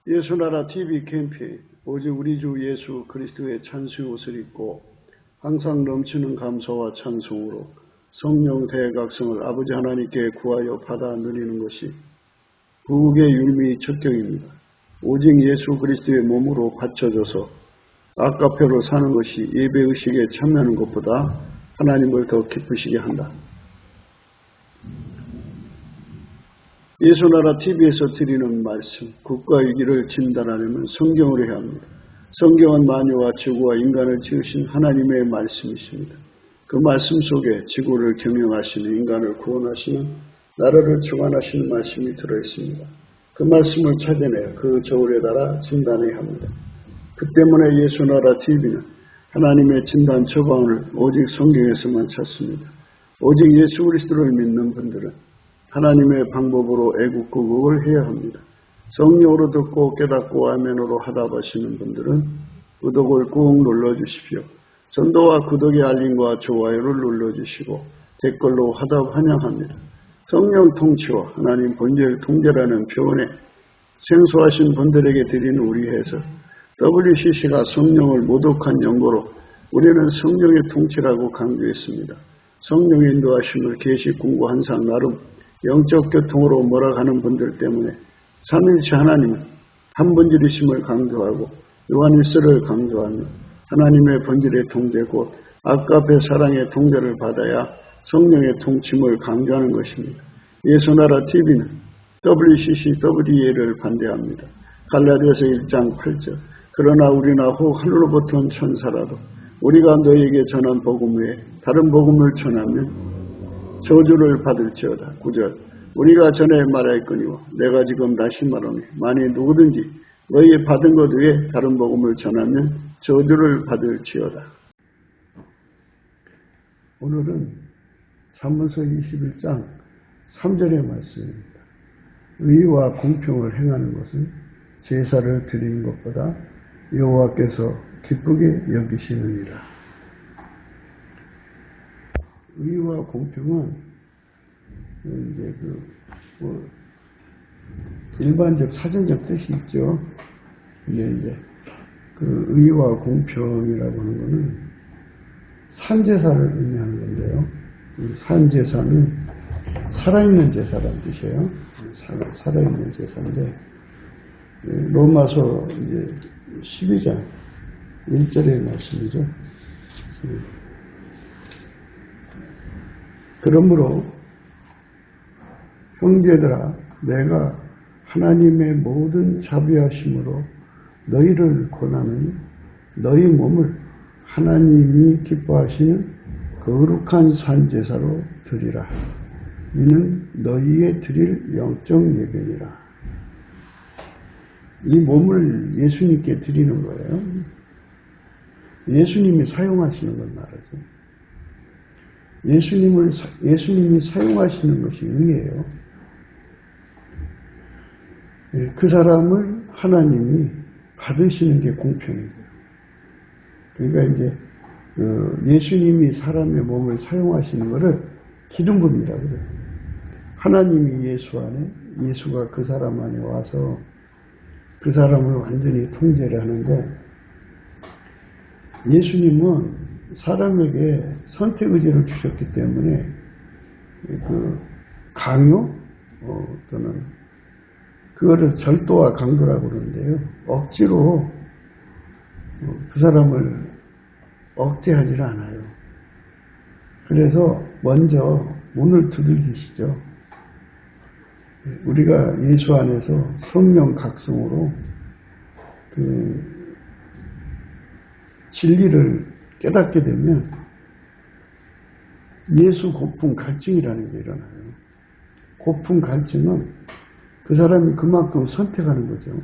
예수나라 TV 캠페인 오직 우리 주 예수 그리스도의 찬수의 옷을 입고 항상 넘치는 감사와 찬송으로 성령 대각성을 아버지 하나님께 구하여 받아 누리는 것이 부흥의 율미 척경입니다. 오직 예수 그리스도의 몸으로 받쳐져서 아까페로 사는 것이 예배의식에 참여하는 것보다 하나님을 더 기쁘시게 한다. 예수나라 TV에서 드리는 말씀, 국가위기를 진단하려면 성경으로 해야 합니다. 성경은 만유와 지구와 인간을 지으신 하나님의 말씀이십니다. 그 말씀 속에 지구를 경영하시는, 인간을 구원하시는, 나라를 주관하시는 말씀이 들어있습니다. 그 말씀을 찾아내어 그 저울에 달아 진단해야 합니다. 그 때문에 예수나라 TV는 하나님의 진단 처방을 오직 성경에서만 찾습니다. 오직 예수 그리스도를 믿는 분들은 하나님의 방법으로 애국구국을 해야 합니다. 성령으로 듣고 깨닫고 아멘으로 하답하시는 분들은 구독을 꾹 눌러주십시오. 전도와 구독의 알림과 좋아요를 눌러주시고 댓글로 하답 환영합니다. 성령 통치와 하나님 본질 통제라는 표현에 생소하신 분들에게 드리는 우리 해석, WCC가 성령을 모독한 연고로 우리는 성령의 통치라고 강조했습니다. 성령의 인도하심을 계시 공부 항상 나름 영적 교통으로 몰아가는 분들 때문에 삼일체 하나님은 한 본질이심을 강조하고 요한일서를 강조하며 하나님의 본질의 통제 곧 아까페 사랑의 통제를 받아야 성령의 통침을 강조하는 것입니다. 예수나라 TV는 WCC, WEA를 반대합니다. 갈라디아서 1장 8절 그러나 우리나 혹 하늘로부터 온 천사라도 우리가 너에게 전한 복음 외에 다른 복음을 전하면 저주를 받을지어다. 9절 우리가 전에 말하였거니와 내가 지금 다시 말하노니 만일 누구든지 너희 받은 것 외에 다른 복음을 전하면 저주를 받을지어다. 오늘은 잠언서 21장 3절의 말씀입니다. 의와 공평을 행하는 것은 제사를 드리는 것보다 여호와께서 기쁘게 여기시느니라. 의와 공평은 이제 일반적 사전적 뜻이 있죠. 근데 이제 그 의와 공평이라고 하는 거는 산제사를 의미하는 건데요. 산제사는 살아있는 제사라는 뜻이에요. 살아있는 제사인데 로마서 이제 12장 1절의 말씀이죠. 그러므로 형제들아 내가 하나님의 모든 자비하심으로 너희를 권하느니 너희 몸을 하나님이 기뻐하시는 거룩한 산제사로 드리라. 이는 너희의 드릴 영적 예배니라. 이 몸을 예수님께 드리는 거예요. 예수님이 사용하시는 걸 말하죠. 예수님이 사용하시는 것이 의예요. 그 사람을 하나님이 받으시는 게 공평이고요. 그러니까 이제 예수님이 사람의 몸을 사용하시는 것을 기름 부음이라고 그래요. 하나님이 예수 안에, 예수가 그 사람 안에 와서 그 사람을 완전히 통제를 하는데 예수님은 사람에게 선택의지를 주셨기 때문에 그 강요 또는 그거를 절도와 강도라고 그러는데요. 억지로 그 사람을 억제하지 않아요. 그래서 먼저 문을 두들기시죠. 우리가 예수 안에서 성령 각성으로 그 진리를 깨닫게 되면 예수 고품 갈증이라는 게 일어나요. 고품 갈증은 그 사람이 그만큼 선택하는 거죠.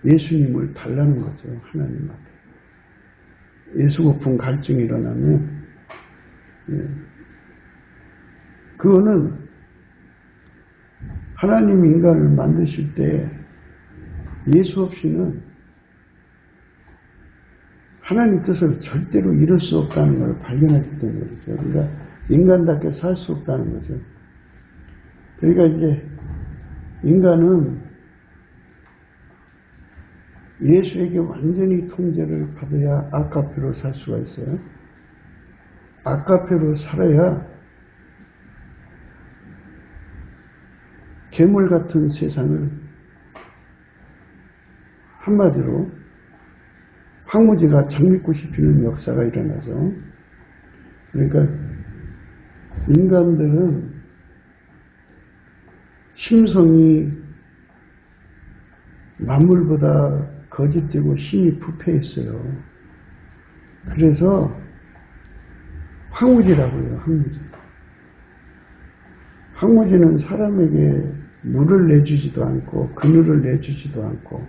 예수님을 달라는 거죠. 하나님 앞에. 예수 고품 갈증이 일어나면 그거는 하나님이 인간을 만드실 때 예수 없이는 하나님 뜻을 절대로 이룰 수 없다는 걸 발견하기 때문이죠. 그러니까 인간답게 살 수 없다는 거죠. 그러니까 이제 인간은 예수에게 완전히 통제를 받아야 아카페로 살 수가 있어요. 아카페로 살아야 괴물 같은 세상을 한마디로 황무지가 장미꽃이 피는 역사가 일어나죠. 그러니까 인간들은 심성이 만물보다 거짓되고 심히 부패 있어요. 그래서 황무지라고 해요. 황무지. 황무지는 사람에게 물을 내주지도 않고 그늘을 내주지도 않고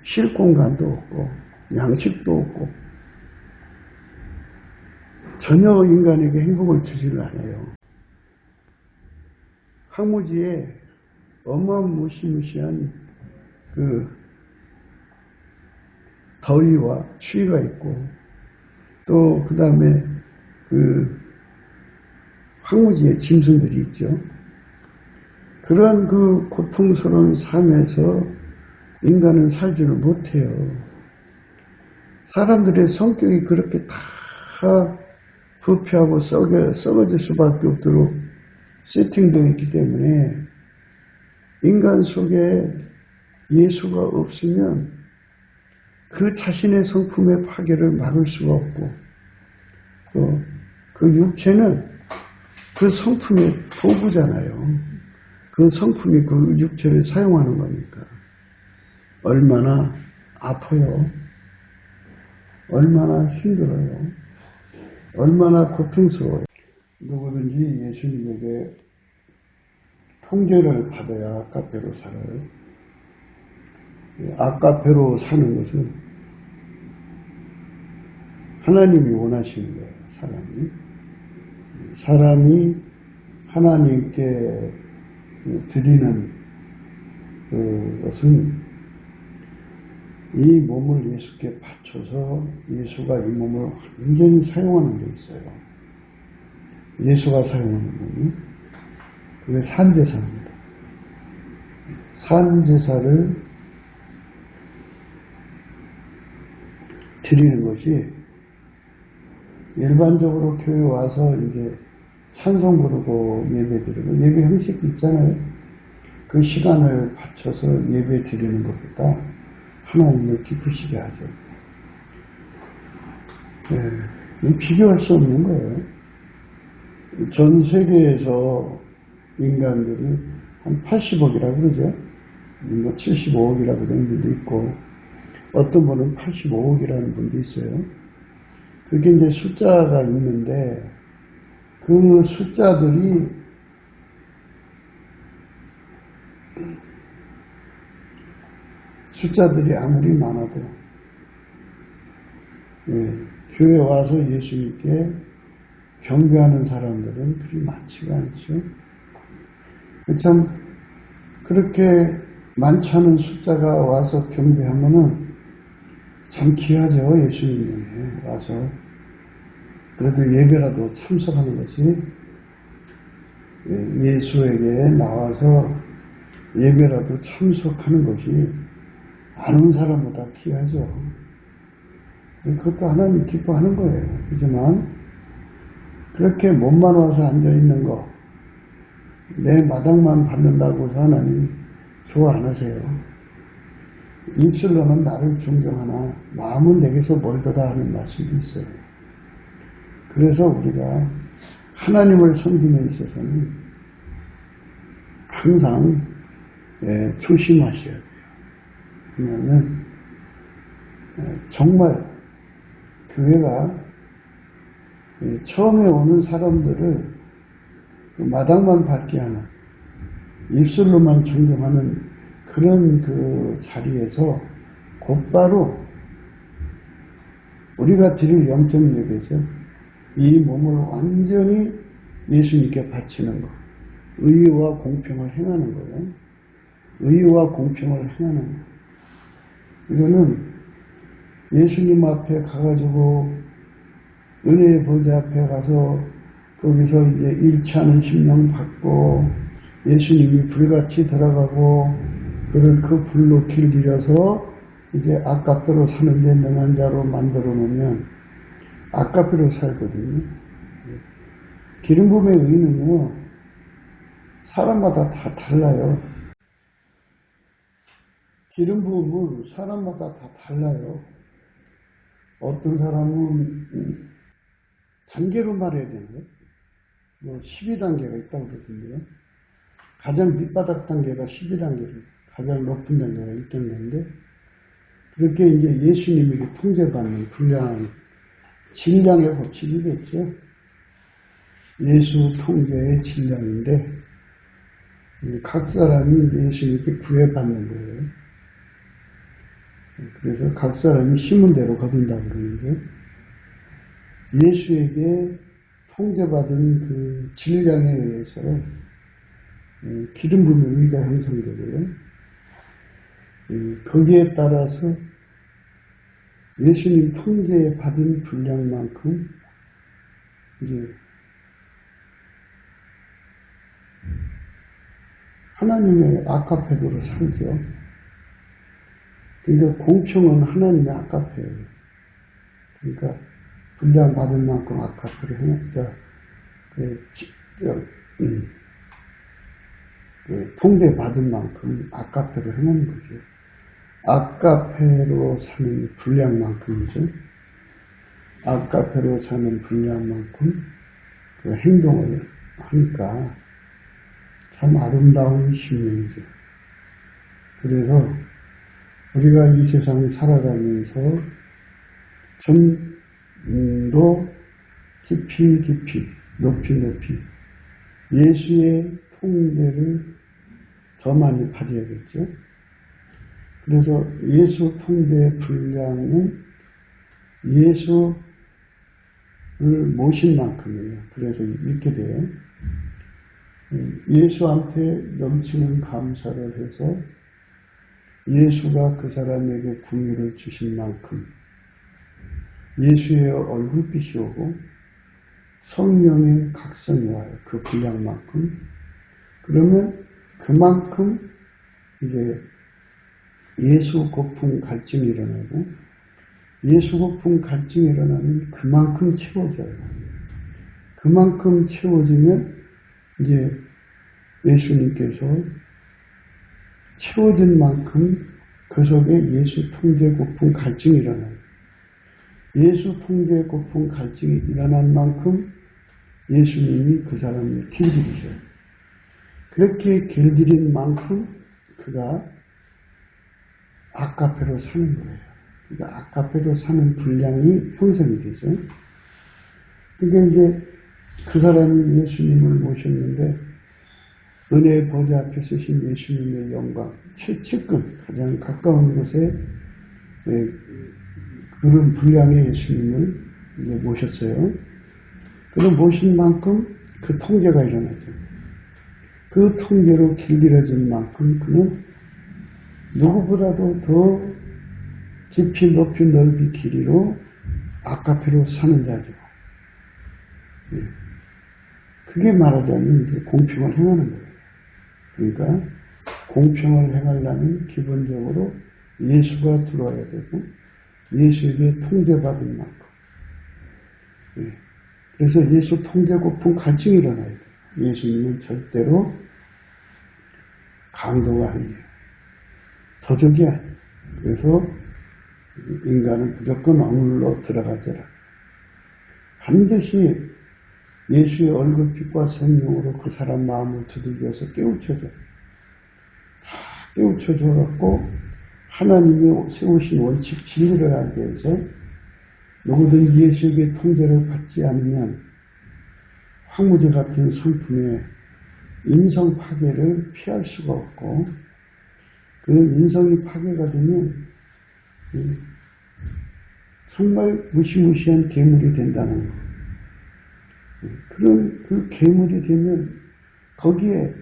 쉴 공간도 없고 양식도 없고 전혀 인간에게 행복을 주지를 않아요. 황무지에 어마무시무시한 그 더위와 추위가 있고 또 그 다음에 그 황무지에 짐승들이 있죠. 그런 그 고통스러운 삶에서 인간은 살지를 못해요. 사람들의 성격이 그렇게 다 부패하고 썩어질 수밖에 없도록 세팅되어 있기 때문에 인간 속에 예수가 없으면 그 자신의 성품의 파괴를 막을 수가 없고 또 그 육체는 그 성품의 도구잖아요. 그 성품이 그 육체를 사용하는 거니까 얼마나 아파요. 얼마나 힘들어요. 얼마나 고통스러워요. 누구든지 예수님에게 통제를 받아야 아카페로 살아요. 아카페로 사는 것은 하나님이 원하시는 거예요. 사람이 하나님께 드리는 그것은 이 몸을 예수께 바쳐서 예수가 이 몸을 완전히 사용하는 게 있어요. 예수가 사용하는 몸이 그게 산제사입니다. 산제사를 드리는 것이 일반적으로 교회 와서 이제 찬송 부르고 예배 드리고 예배 형식이 있잖아요. 그 시간을 바쳐서 예배 드리는 것보다 하나님을 기쁘시게 하죠. 네, 비교할 수 없는 거예요. 전 세계에서 인간들이 한 80억이라고 그러죠. 뭐 75억이라고 그러는 분도 있고 어떤 분은 85억이라는 분도 있어요. 그게 이제 숫자가 있는데 그 숫자들이 아무리 많아도 교회 와서 예수님께 경배하는 사람들은 그리 많지가 않죠. 참 그렇게 많지 않은 숫자가 와서 경배하면은 참 귀하죠. 예수님에 와서 그래도 예배라도 참석하는 것이 예수에게 나와서 예배라도 참석하는 것이 아는 사람보다 귀하죠. 그것도 하나님 기뻐하는 거예요. 하지만 그렇게 몸만 와서 앉아있는 거 내 마당만 받는다고 해서 하나님 좋아 안 하세요. 입술로는 나를 존경하나 마음은 내게서 멀더다 하는 말씀도 있어요. 그래서 우리가 하나님을 섬김에 있어서는 항상 조심하셔야 돼요. 왜냐하면 정말 교회가 처음에 오는 사람들을 마당만 받게 하는 입술로만 존경하는 그런 그 자리에서 곧바로 우리가 드릴 영적 예배죠. 이 몸을 완전히 예수님께 바치는 것. 의와 공평을 행하는 거예요. 의와 공평을 행하는 것. 이거는 예수님 앞에 가가지고 은혜의 보좌 앞에 가서 거기서 이제 잃지 않은 심령 받고 예수님이 불같이 들어가고 그를 그 불로 길들여서 이제 아까페로 사는데 능한 자로 만들어 놓으면 아까페로 살거든요. 기름 부음의 의의는요, 사람마다 다 달라요. 기름 부음은 사람마다 다 달라요. 어떤 사람은 단계로 말해야 되는데, 12단계가 있다고 그러던데요. 가장 밑바닥 단계가 12단계로, 가장 높은 단계가 1단계인데, 그렇게 이제 예수님에게 통제받는 불량한 질량의 법칙이겠죠. 예수 통제의 질량인데, 각 사람이 예수님께 구애받는 거예요. 그래서 각 사람이 심은 대로 거둔다고 그러는데, 예수에게 통제받은 그 질량에 의해서 기름 부음의 의가 형성되고요. 거기에 따라서 예수님 통제에 받은 분량만큼 이제 하나님의 아카페도로 살죠. 그러니까 공평은 하나님의 아카페예요. 그러니까 분량 받은 만큼 아카페로 해놨자 통제 받은 만큼 아카페로 해놓는 거죠. 아카페로 사는 분량만큼이죠. 아카페로 사는 분량만큼 그 행동을 하니까 참 아름다운 신명이죠. 그래서 우리가 이 세상을 살아가면서 좀 더 깊이 높이 예수의 통제를 더 많이 받아야겠죠. 그래서 예수 통제의 분량은 예수를 모신 만큼이에요. 그래서 이렇게 돼요. 예수한테 넘치는 감사를 해서 예수가 그 사람에게 긍휼을 주신 만큼 예수의 얼굴빛이 오고 성령의 각성이 와요. 그 분량만큼. 그러면 그만큼 이제 예수 고품 갈증이 일어나고 예수 고품 갈증이 일어나면 그만큼 채워져요. 그만큼 채워지면 이제 예수님께서 채워진 만큼 그 속에 예수 통제 고품 갈증이 일어나요. 예수 통제 고품 갈증이 일어난 만큼 예수님이 그 사람을 길들이셔요. 그렇게 길들인 만큼 그가 아카페로 사는 거예요. 그러니까 아카페로 사는 분량이 형성이 되죠. 그러니까 이제 그 사람이 예수님을 모셨는데 은혜의 보좌 앞에 서신 예수님의 영광, 최측근, 가장 가까운 곳에 그런 분량의 예수님을 이제 모셨어요. 그럼 모신 만큼 그 통제가 일어나죠. 그 통제로 길들여진 만큼 그는 누구보다도 더 깊이 높이 넓이 길이로 아카페로 사는 자죠. 그게 말하자면 이제 공평을 행하는 거예요. 그러니까 공평을 행하려면 기본적으로 예수가 들어와야 되고 예수에게 통제받은 만큼. 그래서 예수 통제 고품 갈증이 일어나야 돼요. 예수님은 절대로 강도가 아니에요. 도적이 아니에요. 그래서 인간은 무조건 억눌러 들어가져라. 반드시 예수의 얼굴빛과 성령으로 그 사람 마음을 두들겨서 깨우쳐줘. 다 깨우쳐줘갖고 하나님이 세우신 원칙 진리를 알게 해서 누구든 예수에게 통제를 받지 않으면 황무지 같은 성품에 인성 파괴를 피할 수가 없고 그 인성이 파괴가 되면 정말 무시무시한 괴물이 된다는 거. 그런 그 괴물이 되면 거기에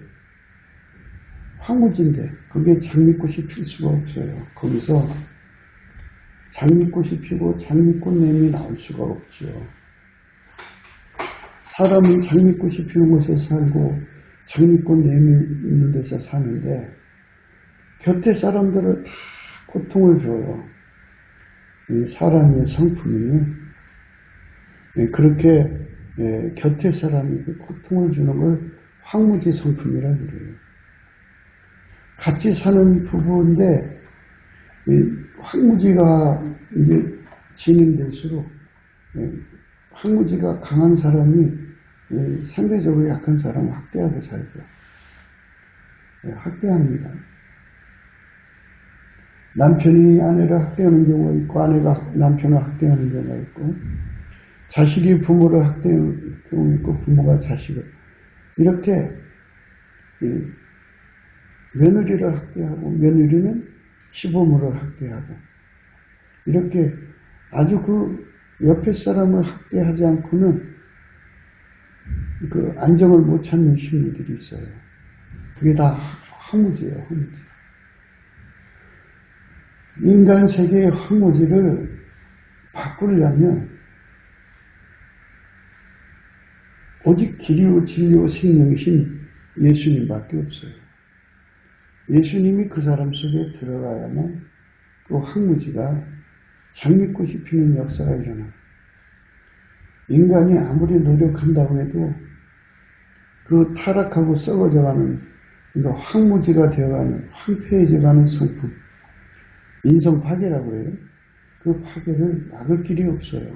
황무지인데 거기에 장미꽃이 필 수가 없어요. 거기서 장미꽃이 피고 장미꽃냄이 나올 수가 없죠. 사람은 장미꽃이 피는 곳에 살고 장미꽃냄이 있는 데서 사는데 곁에 사람들을 다 고통을 줘요. 이 사람의 성품이 그렇게 곁에 사람에게 고통을 주는 걸 황무지 성품이라고 그래요. 같이 사는 부부인데 황무지가 이제 진행될수록 황무지가 강한 사람이 상대적으로 약한 사람을 학대하고 살죠. 학대합니다. 남편이 아내를 학대하는 경우가 있고 아내가 남편을 학대하는 경우가 있고 자식이 부모를 학대하는 경우가 있고 부모가 자식을 이렇게 며느리를 학대하고 며느리는 시부모를 학대하고 이렇게 아주 그 옆에 사람을 학대하지 않고는 그 안정을 못 찾는 심리들이 있어요. 그게 다 황무지예요. 황무지. 인간 세계의 황무지를 바꾸려면 오직 길이요 진리요 생명이신 예수님밖에 없어요. 예수님이 그 사람 속에 들어가야만 그 황무지가 장미꽃이 피는 역사가 일어나요. 인간이 아무리 노력한다고 해도 그 타락하고 썩어져가는 그러니까 황무지가 되어가는 황폐해져가는 성품 인성 파괴라고 해요. 그 파괴를 막을 길이 없어요.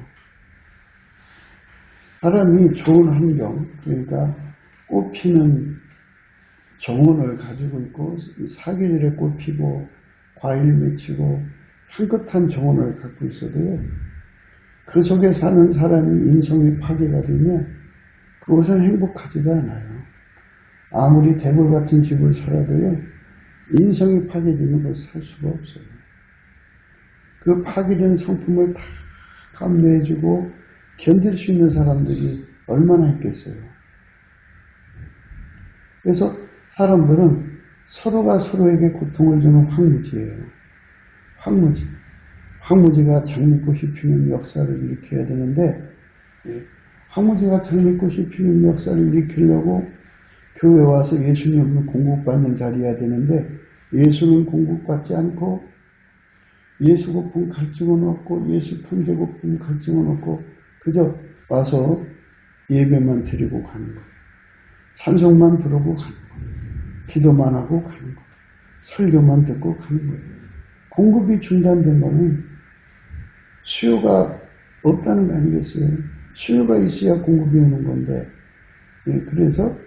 사람이 좋은 환경 그러니까 꽃 피는 정원을 가지고 있고 사계절에 꽃 피고 과일 맺히고 향긋한 정원을 갖고 있어도요. 그 속에 사는 사람이 인성이 파괴가 되면 그것은 행복하지가 않아요. 아무리 대골 같은 집을 살아도요. 인성이 파괴되면 그걸 살 수가 없어요. 그 파괴된 성품을 다 감내해주고 견딜 수 있는 사람들이 얼마나 있겠어요. 그래서 사람들은 서로가 서로에게 고통을 주는 황무지예요. 황무지. 황무지가 장미꽃이 피는 역사를 일으켜야 되는데 황무지가 장미꽃이 피는 역사를 일으키려고 교회 와서 예수님을 공급받는 자리여야 되는데 예수는 공급받지 않고 예수 고품 갈증은 없고 예수 통제 고품 갈증은 없고 그저 와서 예배만 드리고 가는 거예요. 찬송만 부르고 가는 거예요. 기도만 하고 가는 거예요. 설교만 듣고 가는 거예요. 공급이 중단된 거는 수요가 없다는 거 아니겠어요? 수요가 있어야 공급이 오는 건데 그래서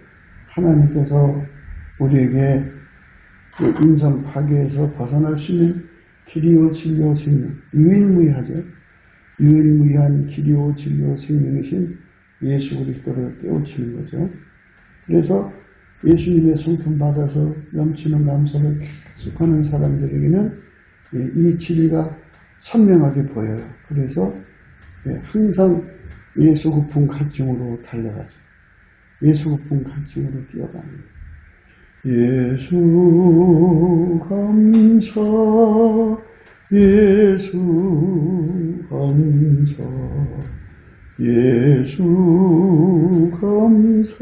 하나님께서 우리에게 그 인성 파괴에서 벗어날 수 있는 길이요 진리요 생명 유일무이하죠. 유일무이한 길이요 진리요 생명이신 예수 그리스도를 깨우치는 거죠. 그래서 예수님의 성품 받아서 넘치는 감사를 계속하는 사람들에게는 이 진리가 선명하게 보여요. 그래서 항상 예수 고품 갈증으로 달려가죠. 예수 고품 갈증으로 뛰어가는 거예요. 예수 감사 예수 감사 예수 감사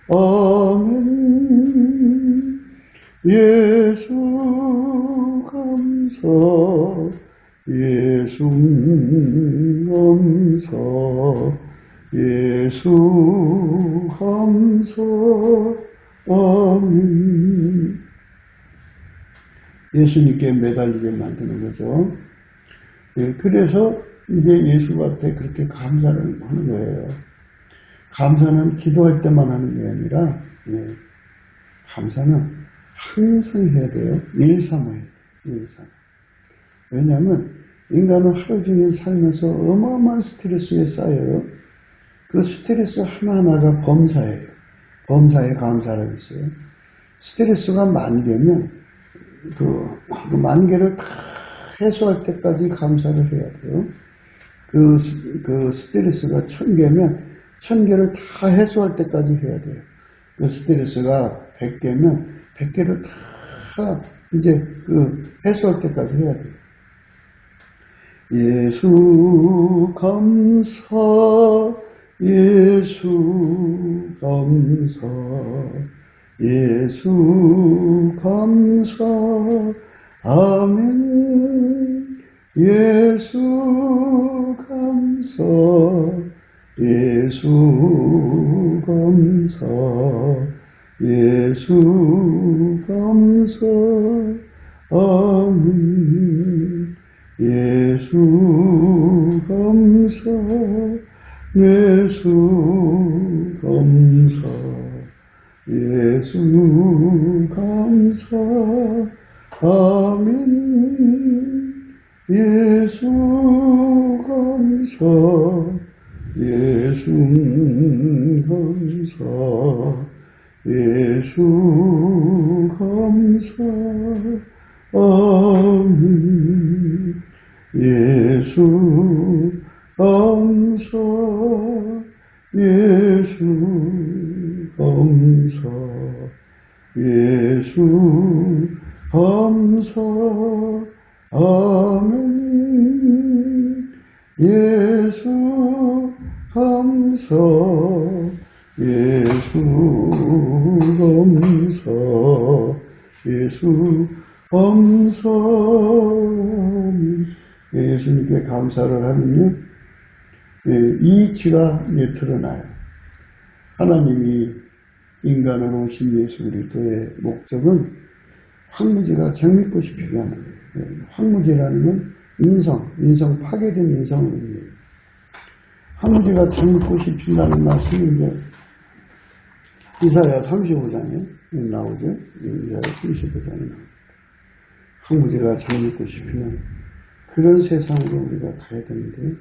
아멘 예수 감사 예수 감사 예수 감사 아멘. 예수님께 매달리게 만드는 거죠. 그래서 이제 예수한테 그렇게 감사를 하는 거예요. 감사는 기도할 때만 하는 게 아니라 감사는 항상 해야 돼요. 일삼아요. 일삼아. 왜냐하면 인간은 하루 종일 살면서 어마어마한 스트레스에 쌓여요. 그 스트레스 하나하나가 범사예요. 범사에 감사라고 있어요. 스트레스가 만개면 그 만개를 다 해소할 때까지 감사를 해야 돼요. 그 스트레스가 1000개면 1000개를 다 해소할 때까지 해야 돼요. 그 스트레스가 100개면 100개를 다 이제 해소할 때까지 해야 돼요. 예수 감사 예수 감사 예수 감사 아멘. 예수 감사, 예수 감사, 예수 감사. 아멘. 예수 감사, 예수 감사, 예수 감사. 아멘. 예수 감사, 예수 감사, 예수 감사. 아멘. 예수 감사, 예수 감사, 예수 감사. 아멘. 예수 감사, 예수 감사, 예수 감사. 예수님께 감사를 하면요, 이치가 드러나요. 하나님이 인간으로 오신 예수 그리스도의 목적은 황무지가 정밀고 싶게 하는 거예요. 황무지라는 건 인성 파괴된 인성을 의미해요. 황무지가 정밀고 싶다는 말씀이 이제 이사야 35장에 나오죠. 이사야 35장에 나옵니다. 황무지가 정밀고 싶으면 그런 세상으로 우리가 가야 되는데,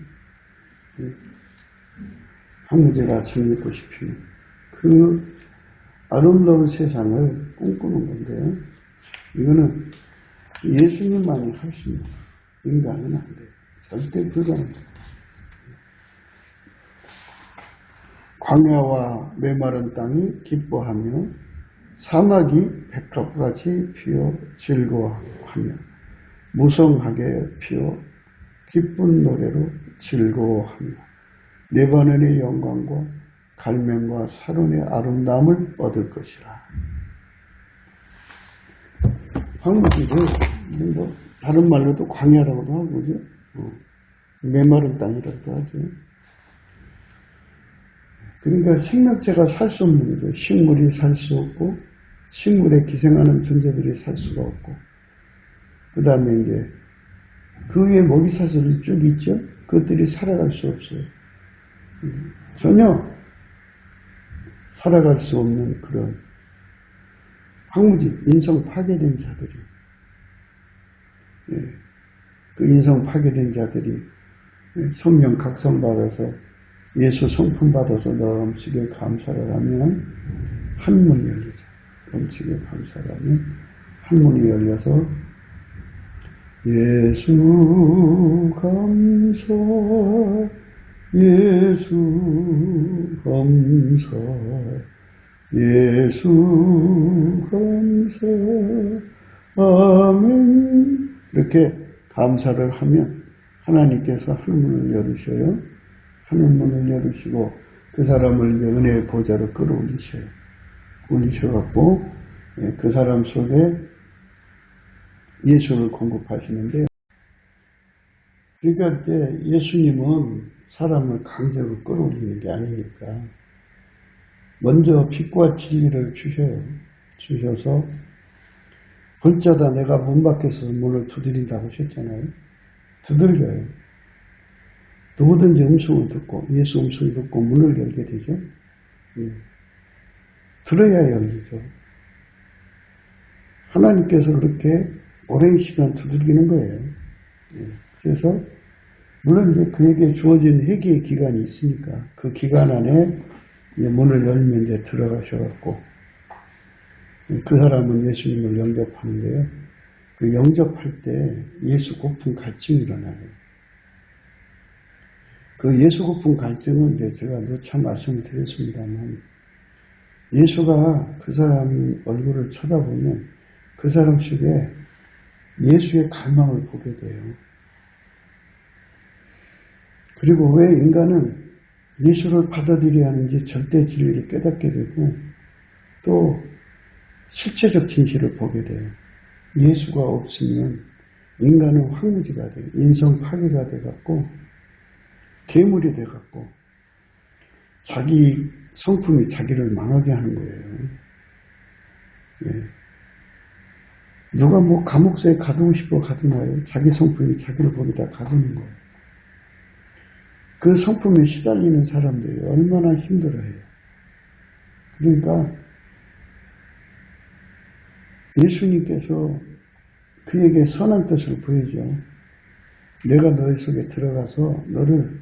황무지가 정밀고 싶으면 그 아름다운 세상을 꿈꾸는 건데요. 이거는 예수님만이 할 수 있는, 인간은 안 돼요. 절대 불가능해요. 광야와 메마른 땅이 기뻐하며 사막이 백합같이 피어 즐거워하며 무성하게 피어 기쁜 노래로 즐거워하며 레바논의 영광과 갈멜과 사론의 아름다움을 얻을 것이라. 황무지를 뭐 다른 말로도 광야라고도 하고, 그죠? 메마른 땅이라고도 하죠. 그러니까 생명체가 살 수 없는 거죠. 식물이 살 수 없고, 식물에 기생하는 존재들이 살 수가 없고, 그 다음에 이제 그 위에 먹이사슬이 쭉 있죠. 그것들이 살아갈 수 없어요. 전혀 살아갈 수 없는 그런 황무지, 인성 파괴된 자들이, 그 인성 파괴된 자들이 성령 각성받아서 예수 성품 받아서 넘치게 감사를 하면 한문이 열리죠. 넘치게 감사를 하면 한문이 열려서 예수 감사, 예수 감사, 예수 감사. 아멘. 이렇게 감사를 하면 하나님께서 하늘문을 열으셔요. 하늘문을 열으시고 그 사람을 이제 은혜의 보좌로 끌어올리셔요. 올리셔갖고 그 사람 속에 예수를 공급하시는데, 그러니까 이제 예수님은 사람을 강제로 끌어올리는 게 아니니까 먼저 빛과 진리를 주셔요. 주셔서 볼자다 내가 문 밖에서 문을 두드린다고 하셨잖아요. 두들겨요. 누구든지 음성을 듣고 예수 음성을 듣고 문을 열게 되죠. 들어야 열리죠. 하나님께서 그렇게 오랜 시간 두들기는 거예요. 그래서 물론 이제 그에게 주어진 회개의 기간이 있으니까 그 기간 안에 이제 문을 열면 이제 들어가셔갖고 그 사람은 예수님을 영접하는데요. 그 영접할 때 예수 고픈 갈증이 일어나요. 그 예수 고픈 갈증은 이제 제가 누차 말씀을 드렸습니다만, 예수가 그 사람 얼굴을 쳐다보면 그 사람 속에 예수의 갈망을 보게 돼요. 그리고 왜 인간은 예수를 받아들여야 하는지 절대 진리를 깨닫게 되고 또 실체적 진실을 보게 돼요. 예수가 없으면 인간은 황무지가 돼, 인성 파괴가 돼갖고 괴물이 돼갖고 자기 성품이 자기를 망하게 하는 거예요. 예. 누가 뭐 감옥사에 가두고 싶어 가두나요? 자기 성품이 자기를 거기다 가두는 거예요. 그 성품에 시달리는 사람들이 얼마나 힘들어해요. 그러니까 예수님께서 그에게 선한 뜻을 보이죠. 내가 너희 속에 들어가서 너를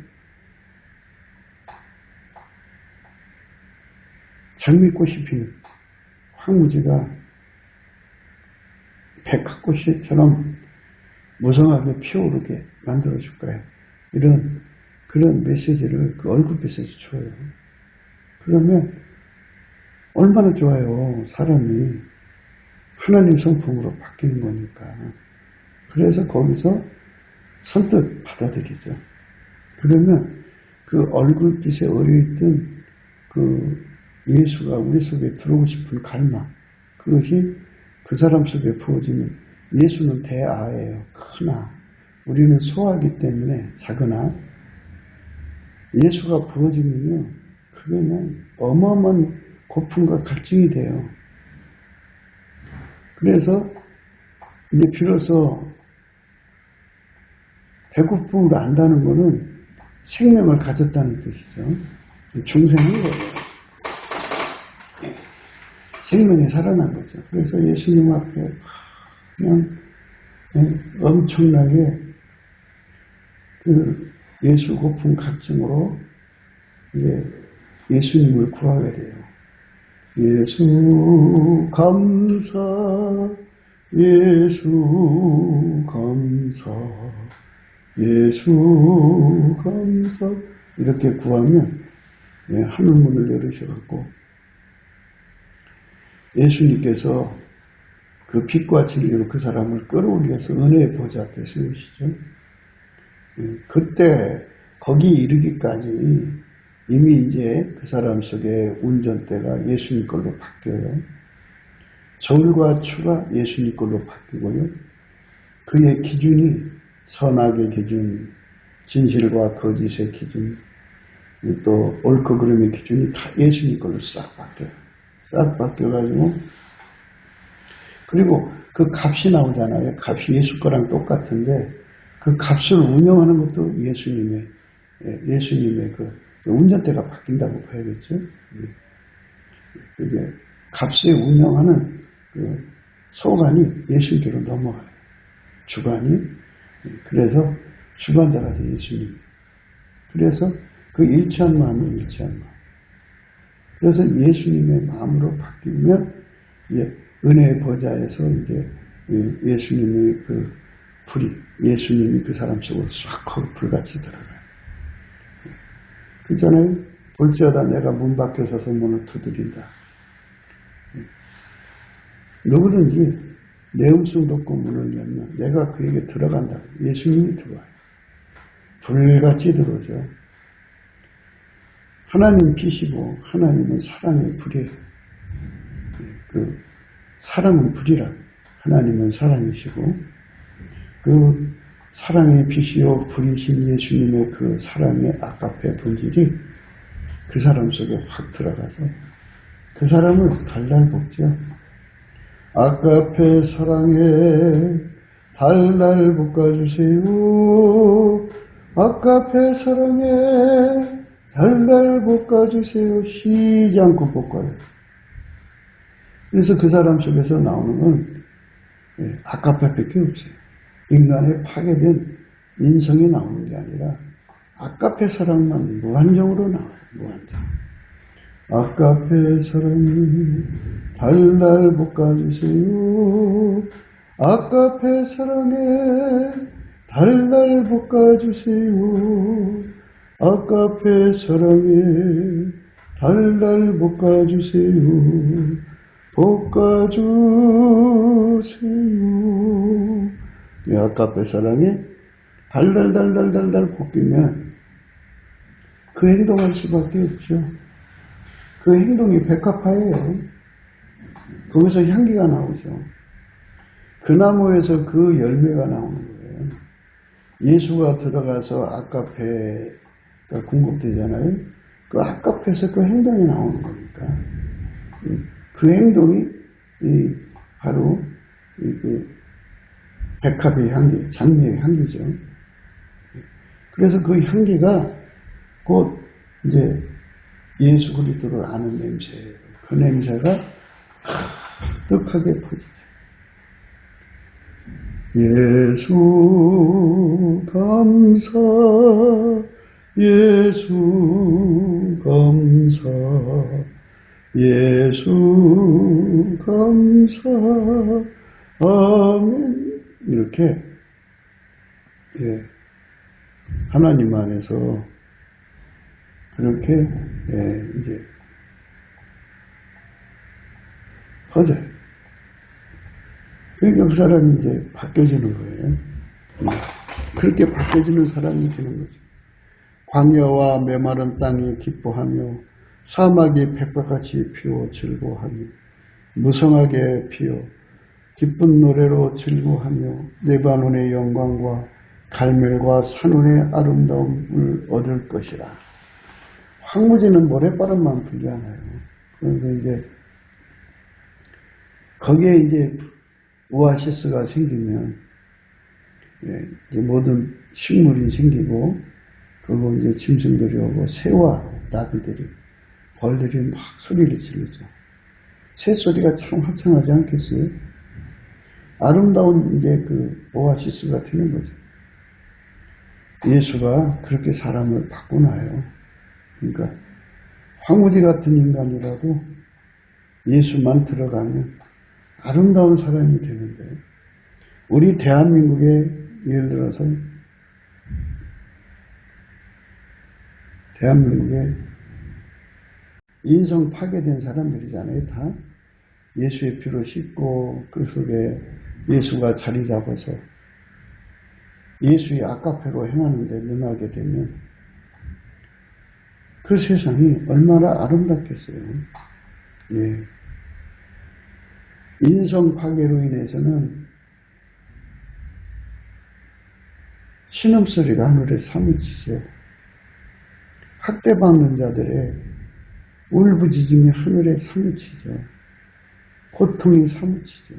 장미꽃이 피는 황무지가 백합꽃처럼 무성하게 피어오르게 만들어줄 거예요. 그런 메시지를 그 얼굴빛에서 줘요. 그러면 얼마나 좋아요. 사람이 하나님 성품으로 바뀌는 거니까. 그래서 거기서 선뜻 받아들이죠. 그러면 그 얼굴빛에 어려있던 그 예수가 우리 속에 들어오고 싶은 갈망, 그것이 그 사람 속에 부어지면 예수는 대아예요. 큰 아. 우리는 소아기 때문에 작은 아. 예수가 부어지면요, 그거는 어마어마한 고품과 갈증이 돼요. 그래서 이제 비로소 배고픔을 안다는 것은 생명을 가졌다는 뜻이죠. 중생인 거예요. 생명이 살아난 거죠. 그래서 예수님 앞에 그냥 엄청나게 그 예수 고품 갈증으로 이제 예수님을 구하게 돼요. 예수 감사, 예수 감사, 예수 감사 이렇게 구하면 하늘문을 열으셔갖고 예수님께서 그 빛과 진리로 그 사람을 끌어올려서 은혜의 보좌 앞에 세우시죠. 그때 거기 이르기까지 이미 이제 그 사람 속에 운전대가 예수님 걸로 바뀌어요. 저울과 추가 예수님 걸로 바뀌고요. 그의 기준이 선악의 기준, 진실과 거짓의 기준, 또 옳고 그름의 기준이 다 예수님 걸로 싹 바뀌어요. 싹 바뀌어가지고, 그리고 그 값이 나오잖아요. 값이 예수 거랑 똑같은데, 그 값을 운영하는 것도 예수님의 그 운전대가 바뀐다고 봐야겠죠. 그게 값을 운영하는 그 소관이 예수님께로 넘어가요. 주관이. 그래서 주관자가 돼, 예수님. 그래서 그 일치한 마음은 일치한 마음. 그래서 예수님의 마음으로 바뀌면 이제 은혜의 보좌에서 이제 예수님의 그 불이, 예수님이 그 사람 속으로 싹 불같이 들어가요. 그잖아요. 볼지어다 내가 문 밖에 서서 문을 두드린다. 누구든지 내 음성 듣고 문을 열면 내가 그에게 들어간다. 예수님이 들어와요. 불같이 들어오죠. 하나님 빛이고 하나님은 사랑의 불이에요. 그 사랑은 불이라. 하나님은 사랑이시고 그 사랑의 빛이요 불이신 예수님의 그 사랑의 아가페 본질이 그 사람 속에 확 들어가서 그 사람을 달달 볶죠. 아가페 사랑에 달달 볶아주세요. 아가페 사랑에 달달 볶아주세요. 쉬지 않고 볶아요. 그래서 그 사람 속에서 나오는 건 아가페밖에 없어요. 인간의 파괴된 인성이 나오는 게 아니라 아가페 사랑만 무한정으로 나와요. 무한정. 아가페 사랑이 달달 볶아주세요. 아가페 사랑에 달달 볶아주세요. 아가페 사랑에 달달 볶아주세요. 볶아주세요. 이 아가페 사랑에 달달달달달달 볶이면 그 행동할 수밖에 없죠. 그 행동이 백합화예요. 거기서 향기가 나오죠. 그 나무에서 그 열매가 나오는 거예요. 예수가 들어가서 아카페가 공급되잖아요. 그 아카페에서 그 행동이 나오는 거니까. 그 행동이 바로 그 백합의 향기, 장미의 향기죠. 그래서 그 향기가 곧 이제 예수 그리스도를 아는 냄새예요. 그 냄새가 가득하게 퍼지죠. 예수 감사, 예수 감사, 예수 감사, 아멘. 이렇게 하나님 안에서 그렇게 이제 퍼져요. 그 사람이 이제 바뀌어지는 거예요. 그렇게 바뀌어지는 사람이 되는 거죠. 광야와 메마른 땅이 기뻐하며 사막이 백과같이 피어 즐거워하며 무성하게 피어 기쁜 노래로 즐거워하며 레바논의 영광과 갈멜과 산원의 아름다움을 얻을 것이라. 황무지는 모래바람만 불잖아요. 그래서 이제 거기에 이제 오아시스가 생기면 이제 모든 식물이 생기고 그리고 이제 짐승들이 오고 새와 나비들이 벌들이 막 소리를 지르죠. 새 소리가 참 화창하지 않겠어요? 아름다운 이제 그 오아시스가 되는 거죠. 예수가 그렇게 사람을 바꾸나요. 그러니까 황무지 같은 인간이라도 예수만 들어가면 아름다운 사람이 되는데, 우리 대한민국에 예를 들어서 대한민국에 인성 파괴된 사람들이잖아요. 다 예수의 피로 씻고 그 속에 예수가 자리 잡아서 예수의 아카페로 행하는데 능하게 되면 그 세상이 얼마나 아름답겠어요. 예. 인성 파괴로 인해서는 신음소리가 하늘에 사무치죠. 학대받는 자들의 울부짖음이 하늘에 사무치죠. 고통이 사무치죠.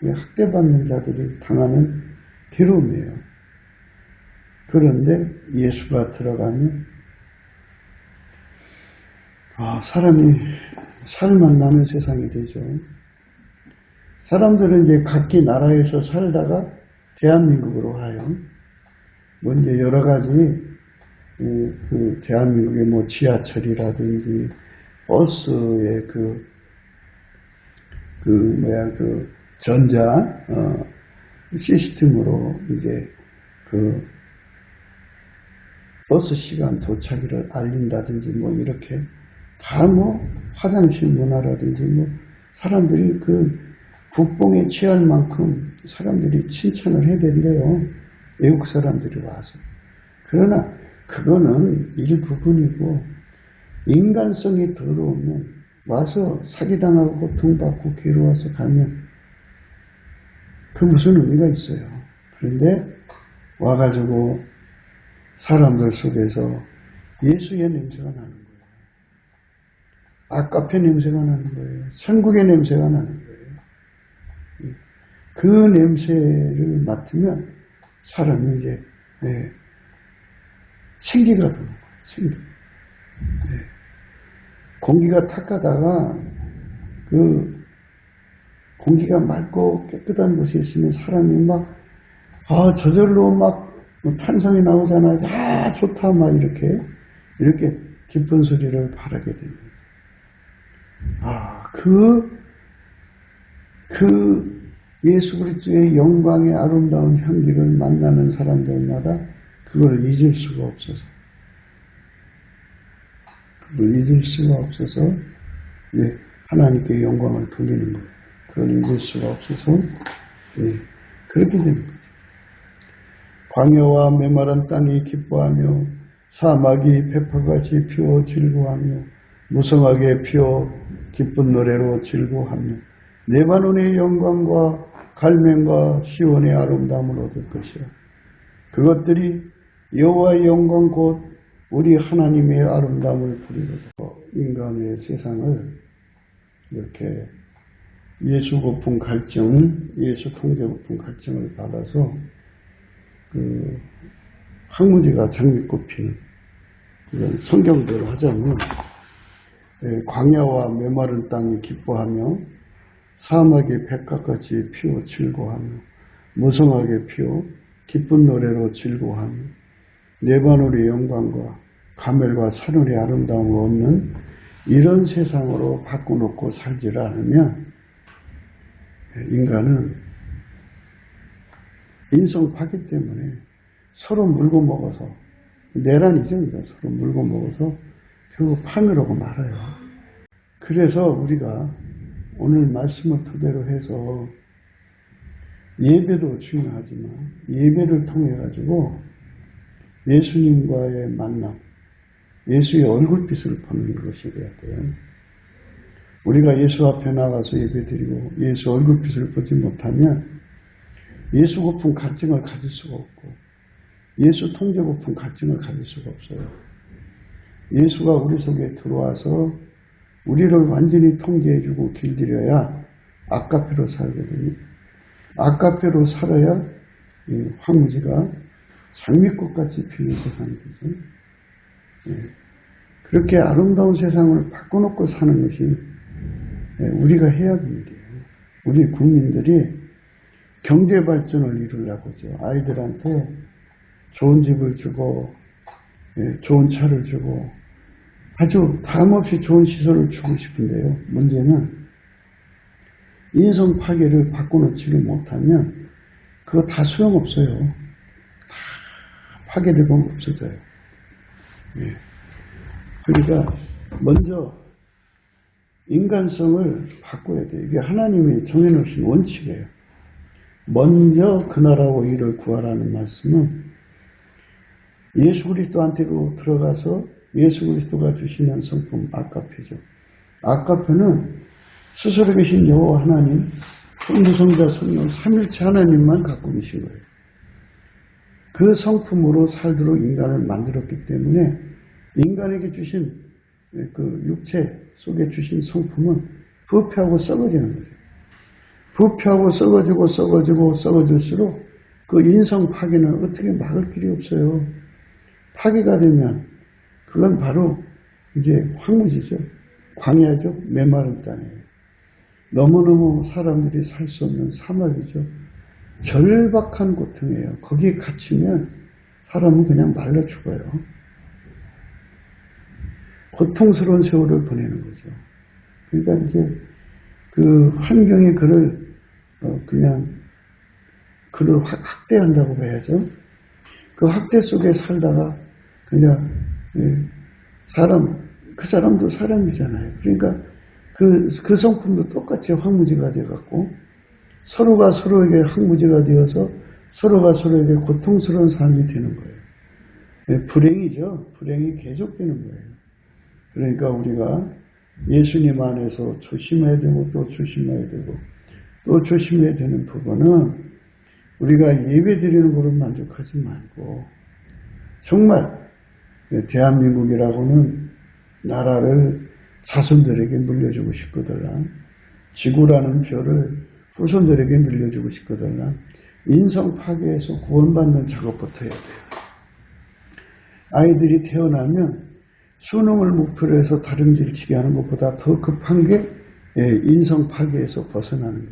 학대받는 자들이 당하는 괴로움이에요. 그런데 예수가 들어가면 사람이 살만 나는 세상이 되죠. 사람들은 이제 각기 나라에서 살다가 대한민국으로 와요. 이제 여러 가지 그 대한민국의 뭐 지하철이라든지 버스의 그 전자 시스템으로 이제 그 버스 시간 도착을 알린다든지 뭐 이렇게 다 뭐 화장실 문화라든지 뭐 사람들이 그 국뽕에 취할 만큼 사람들이 칭찬을 해야 된대요. 외국 사람들이 와서. 그러나 그거는 일부분이고 인간성이 더러우면 와서 사기당하고 고통받고 괴로워서 가면 그 무슨 의미가 있어요. 그런데 와가지고 사람들 속에서 예수의 냄새가 나는 거예요. 아카페 냄새가 나는 거예요. 천국의 냄새가 나는 거예요. 그 냄새를 맡으면 사람이 이제 생기가 도는 거예요. 생기. 공기가 탁하다가 그 공기가 맑고 깨끗한 곳에 있으면 사람이 막 저절로 막 탄성이 나오잖아요. 좋다 막 이렇게 기쁜 소리를 바라게 됩니다. 그 예수 그리스도의 영광의 아름다운 향기를 만나는 사람들마다 그걸 잊을 수가 없어서 하나님께 영광을 돌리는 거예요. 그걸 잊을 수가 없어서 그렇게 되는 거죠. 광야와 메마른 땅이 기뻐하며 사막이 페퍼같이 피어 즐거워하며 무성하게 피어 기쁜 노래로 즐거워하며 레바논의 영광과 갈멜과 시온의 아름다움을 얻을 것이요 그것들이 여호와의 영광 곧 우리 하나님의 아름다움을 부리거든. 인간의 세상을 이렇게 예수 고품 갈증, 예수 통제 고품 갈증을 받아서 그 황무지가 장미꽃 피는 이런 성경대로 하자면 광야와 메마른 땅이 기뻐하며 사막이 백합같이 피어 즐거워하며 무성하게 피어 기쁜 노래로 즐거워하며 레바논의 영광과 가멜과 사논의 아름다움을 얻는 이런 세상으로 바꿔놓고 살지를 않으면 인간은 인성 파괴 때문에 서로 물고 먹어서 내란이죠. 서로 물고 먹어서 결국 파멸하고 말아요. 그래서 우리가 오늘 말씀을 토대로 해서 예배도 중요하지만 예배를 통해 가지고 예수님과의 만남, 예수의 얼굴빛을 보는 것이 돼야 돼요. 우리가 예수 앞에 나가서 예배드리고 예수 얼굴빛을 보지 못하면 예수 고픈 갈증을 가질 수가 없고 예수 통제 고픈 갈증을 가질 수가 없어요. 예수가 우리 속에 들어와서 우리를 완전히 통제해주고 길들여야 아까페로 살거든요. 아까페로 살아야 이 황무지가 장미꽃같이 피는 세상이 되죠. 그렇게 아름다운 세상을 바꿔놓고 사는 것이 우리가 해야 하는 일이에요. 우리 국민들이 경제 발전을 이루려고죠. 아이들한테 좋은 집을 주고 좋은 차를 주고 아주 다름없이 좋은 시설을 주고 싶은데요. 문제는 인성 파괴를 바꿔놓지를 못하면 그거 다 소용없어요. 다 파괴되고 없어져요. 그러니까 먼저 인간성을 바꿔야 돼요. 이게 하나님이 정해놓으신 원칙이에요. 먼저 그 나라와 의를 구하라는 말씀은 예수 그리스도한테로 들어가서 예수 그리스도가 주시는 성품 아까페죠. 아까페는 스스로 계신 여호와 하나님, 성부성자 성령 삼일체 하나님만 갖고 계신 거예요. 그 성품으로 살도록 인간을 만들었기 때문에 인간에게 주신 그 육체 속에 주신 성품은 부패하고 썩어지는 거죠. 부패하고 썩어질수록 그 인성 파괴는 어떻게 막을 길이 없어요. 파괴가 되면 그건 바로 이제 황무지죠. 광야죠. 메마른 땅이에요. 너무너무 사람들이 살 수 없는 사막이죠. 절박한 고통이에요. 거기에 갇히면 사람은 그냥 말라 죽어요. 고통스러운 세월을 보내는 거죠. 그러니까 이제 그 환경이 그를 학대한다고 봐야죠. 그 학대 속에 살다가 그냥 그 사람도 사람이잖아요. 그러니까 그 성품도 똑같이 황무지가 되어갖고 서로가 서로에게 황무지가 되어서 서로가 서로에게 고통스러운 삶이 되는 거예요. 불행이죠. 불행이 계속되는 거예요. 그러니까 우리가 예수님 안에서 조심해야 되고 또 조심해야 되고 또 조심해야 되는 부분은 우리가 예배 드리는 것으로 만족하지 말고 정말 대한민국이라고는 나라를 자손들에게 물려주고 싶거들라 지구라는 별을 후손들에게 물려주고 싶거들라 인성 파괴에서 구원받는 작업부터 해야 돼요. 아이들이 태어나면 수능을 목표로 해서 다림질 치게 하는 것보다 더 급한 게 인성 파괴에서 벗어나는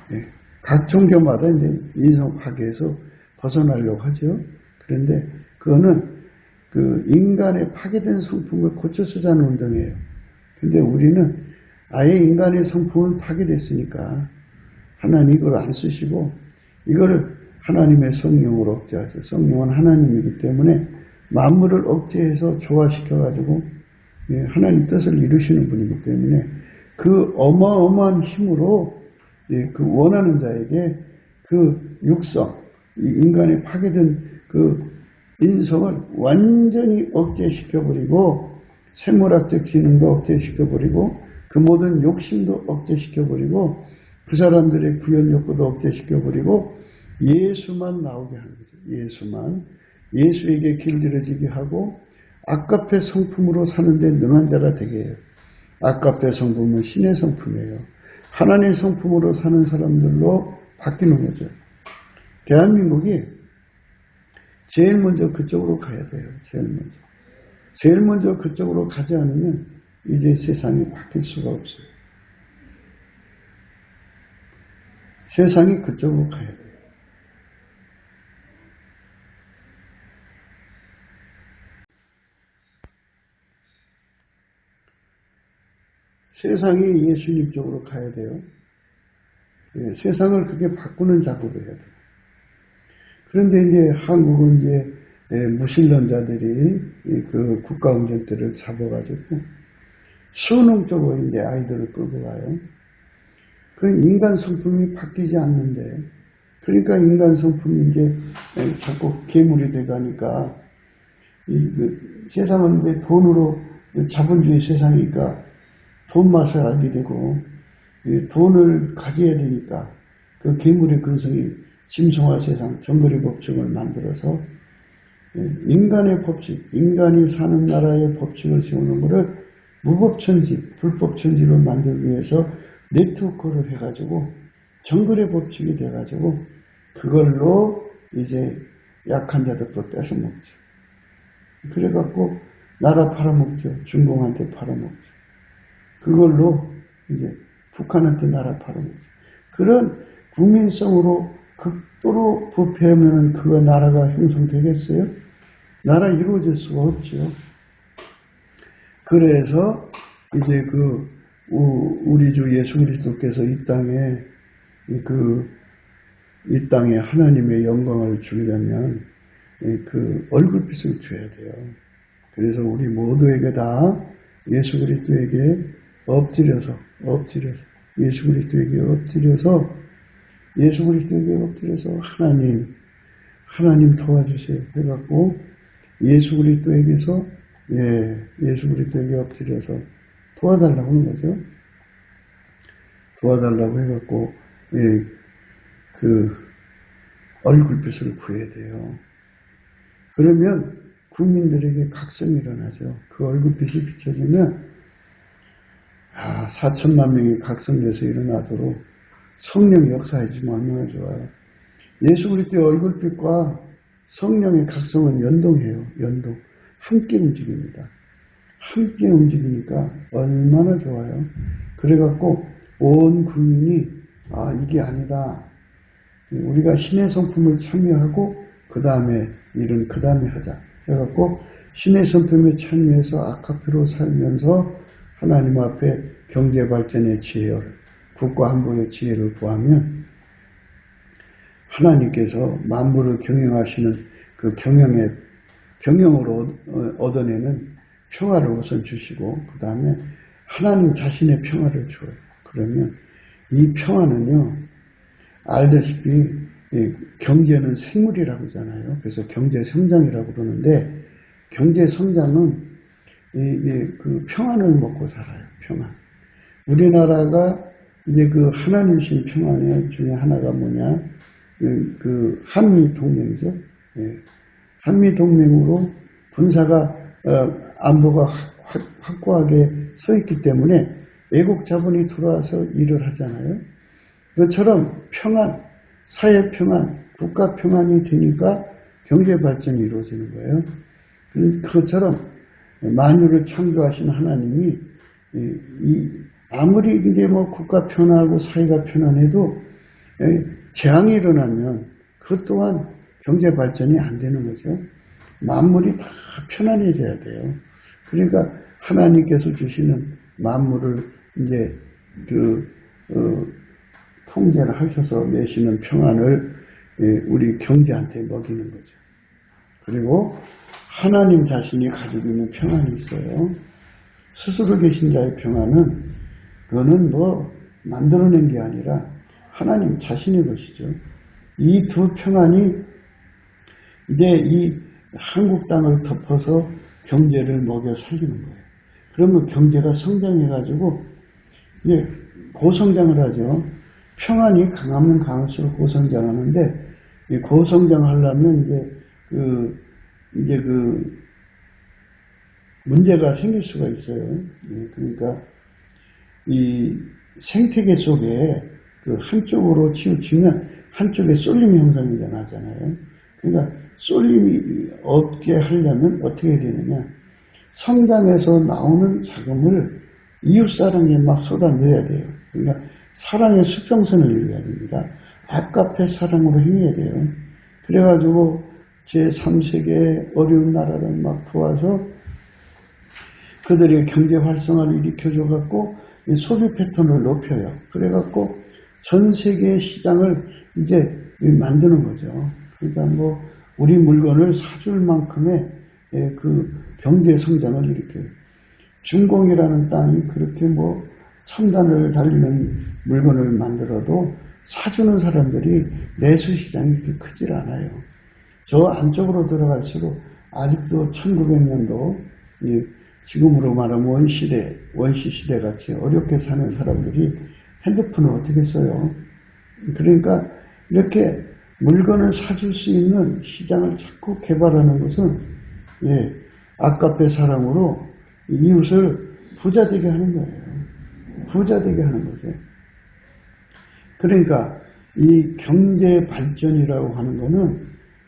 거예요. 각 종교마다 이제 인성 파괴에서 벗어나려고 하죠. 그런데 그거는 그 인간의 파괴된 성품을 고쳐 쓰자는 운동이에요. 근데 우리는 아예 인간의 성품은 파괴됐으니까 하나님 이걸 안 쓰시고 이거를 하나님의 성령으로 억제하죠. 성령은 하나님이기 때문에 만물을 억제해서 조화시켜가지고 하나님 뜻을 이루시는 분이기 때문에 그 어마어마한 힘으로 그 원하는 자에게 그 육성, 이 인간의 파괴된 그 인성을 완전히 억제시켜버리고 생물학적 기능도 억제시켜버리고 그 모든 욕심도 억제시켜버리고 그 사람들의 구현 욕구도 억제시켜버리고 예수만 나오게 하는 거죠. 예수만. 예수에게 길들여지게 하고 아가페 성품으로 사는데 능한 자가 되게 해요. 아가페 성품은 신의 성품이에요. 하나님의 성품으로 사는 사람들로 바뀌는 거죠. 대한민국이 제일 먼저 그쪽으로 가야 돼요. 제일 먼저 그쪽으로 가지 않으면 이제 세상이 바뀔 수가 없어요. 세상이 그쪽으로 가야 돼요. 세상이 예수님 쪽으로 가야 돼요. 세상을 그렇게 바꾸는 작업을 해야 돼요. 그런데 이제 한국은 이제 무신론자들이 그 국가운전대를 잡아가지고 수능적으로 이제 아이들을 끌고 가요. 그 인간 성품이 바뀌지 않는데, 그러니까 인간 성품이 이제 자꾸 괴물이 돼가니까, 세상은 이제 돈으로 자본주의 세상이니까 돈 맛을 알게 되고, 돈을 가져야 되니까 그 괴물의 근성이 짐승화 세상, 정거리 법칙을 만들어서 인간의 법칙, 인간이 사는 나라의 법칙을 세우는 것을 무법천지, 불법천지로 만들기 위해서 네트워크를 해가지고 정글의 법칙이 돼가지고 그걸로 이제 약한 자들도 뺏어 먹죠. 그래갖고 나라 팔아먹죠. 중공한테 팔아먹죠. 그걸로 이제 북한한테 나라 팔아먹죠. 그런 국민성으로 극도로 부패하면 그거 나라가 형성되겠어요? 나라 이루어질 수가 없죠. 그래서 이제 우리 주 예수 그리스도께서 이 땅에 하나님의 영광을 주려면 그 얼굴빛을 줘야 돼요. 그래서 우리 모두에게 다 예수 그리스도에게 엎드려서 예수 그리스도에게 엎드려서 하나님 도와주세요 해갖고 예수 그리스도에게 엎드려서 도와달라고 하는 거죠. 도와달라고 해갖고 그 얼굴빛을 구해야 돼요. 그러면 국민들에게 각성이 일어나죠. 그 얼굴빛이 비춰지면 4천만 명이 각성돼서 일어나도록 성령이 역사해주면 얼마나 좋아요. 예수 그리스도의 얼굴빛과 성령의 각성은 연동해요. 함께 움직입니다. 함께 움직이니까 얼마나 좋아요. 그래갖고 온 국민이 이게 아니다. 우리가 신의 성품을 참여하고 그 다음에 하자. 그래갖고 신의 성품에 참여해서 아카페로 살면서 하나님 앞에 경제발전의 지혜를, 국가 한국의 지혜를 구하면 하나님께서 만물을 경영하시는 그 경영으로 얻어내는 평화를 우선 주시고 그 다음에 하나님 자신의 평화를 줘요. 그러면 이 평화는요, 알다시피 경제는 생물이라고 하잖아요. 그래서 경제성장이라고 그러는데 경제성장은 그 평안을 먹고 살아요. 평안. 우리나라가 이제 그 하나님 신 평안 중에 하나가 뭐냐? 그 한미 동맹이죠. 한미 동맹으로 군사가 안보가 확고하게 서 있기 때문에 외국 자본이 들어와서 일을 하잖아요. 그것처럼 평안, 사회 평안, 국가 평안이 되니까 경제 발전이 이루어지는 거예요. 그것처럼 만유를 창조하신 하나님이 아무리 이제 국가 편안하고 사회가 편안해도 재앙이 일어나면 그것 또한 경제 발전이 안 되는 거죠. 만물이 다 편안해져야 돼요. 그러니까 하나님께서 주시는 만물을 이제 통제를 하셔서 내시는 평안을 우리 경제한테 먹이는 거죠. 그리고 하나님 자신이 가지고 있는 평안이 있어요. 스스로 계신 자의 평안은 그거는 만들어낸 게 아니라 하나님 자신의 것이죠. 이 두 평안이 이제 이 한국 땅을 덮어서 경제를 먹여 살리는 거예요. 그러면 경제가 성장해가지고 이제 고성장을 하죠. 평안이 강하면 강할수록 고성장하는데, 이 고성장하려면 이제 문제가 생길 수가 있어요. 그러니까 이 생태계 속에 그 한쪽으로 치우치면 한쪽에 쏠림이 형성이 일어나잖아요. 그러니까 쏠림이 없게 하려면 어떻게 되느냐. 성장에서 나오는 자금을 이웃사랑에 막 쏟아내야 돼요. 그러니까 사랑의 수평선을 이루어야 됩니다. 아깝게 사랑으로 행해야 돼요. 그래가지고 제3세계 어려운 나라를 막 도와서 그들의 경제 활성화를 일으켜줘갖고 소비 패턴을 높여요. 그래갖고 전 세계 시장을 이제 만드는 거죠. 그러니까 뭐 우리 물건을 사줄 만큼의 그 경제 성장을 일으켜요. 중공이라는 땅이 그렇게 뭐 첨단을 달리는 물건을 만들어도 사주는 사람들이 내수 시장이 그렇게 크질 않아요. 저 안쪽으로 들어갈수록 아직도 1900년도 지금으로 말하면 원시 시대 같이 어렵게 사는 사람들이 핸드폰을 어떻게 써요? 그러니까 이렇게 물건을 사줄 수 있는 시장을 자꾸 개발하는 것은 아깝게 사랑으로 이웃을 부자 되게 하는 거예요. 부자 되게 하는 거죠. 그러니까 이 경제 발전이라고 하는 거는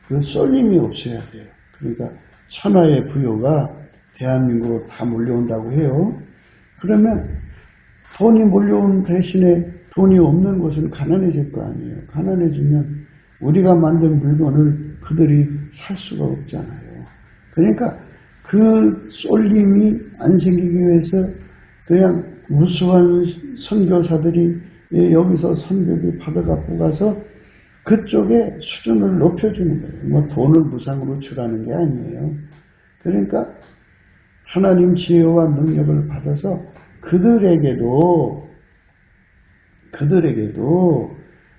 그 쏠림이 없어야 돼요. 그러니까 천하의 부요가 대한민국으로 다 몰려온다고 해요. 그러면 돈이 몰려온 대신에 돈이 없는 곳은 가난해질 거 아니에요. 가난해지면 우리가 만든 물건을 그들이 살 수가 없잖아요. 그러니까 그 쏠림이 안 생기기 위해서 그냥 무수한 선교사들이 여기서 선교비 받아갖고 가서 그쪽에 수준을 높여주는 거예요. 뭐 돈을 무상으로 주라는 게 아니에요. 그러니까 하나님 지혜와 능력을 받아서 그들에게도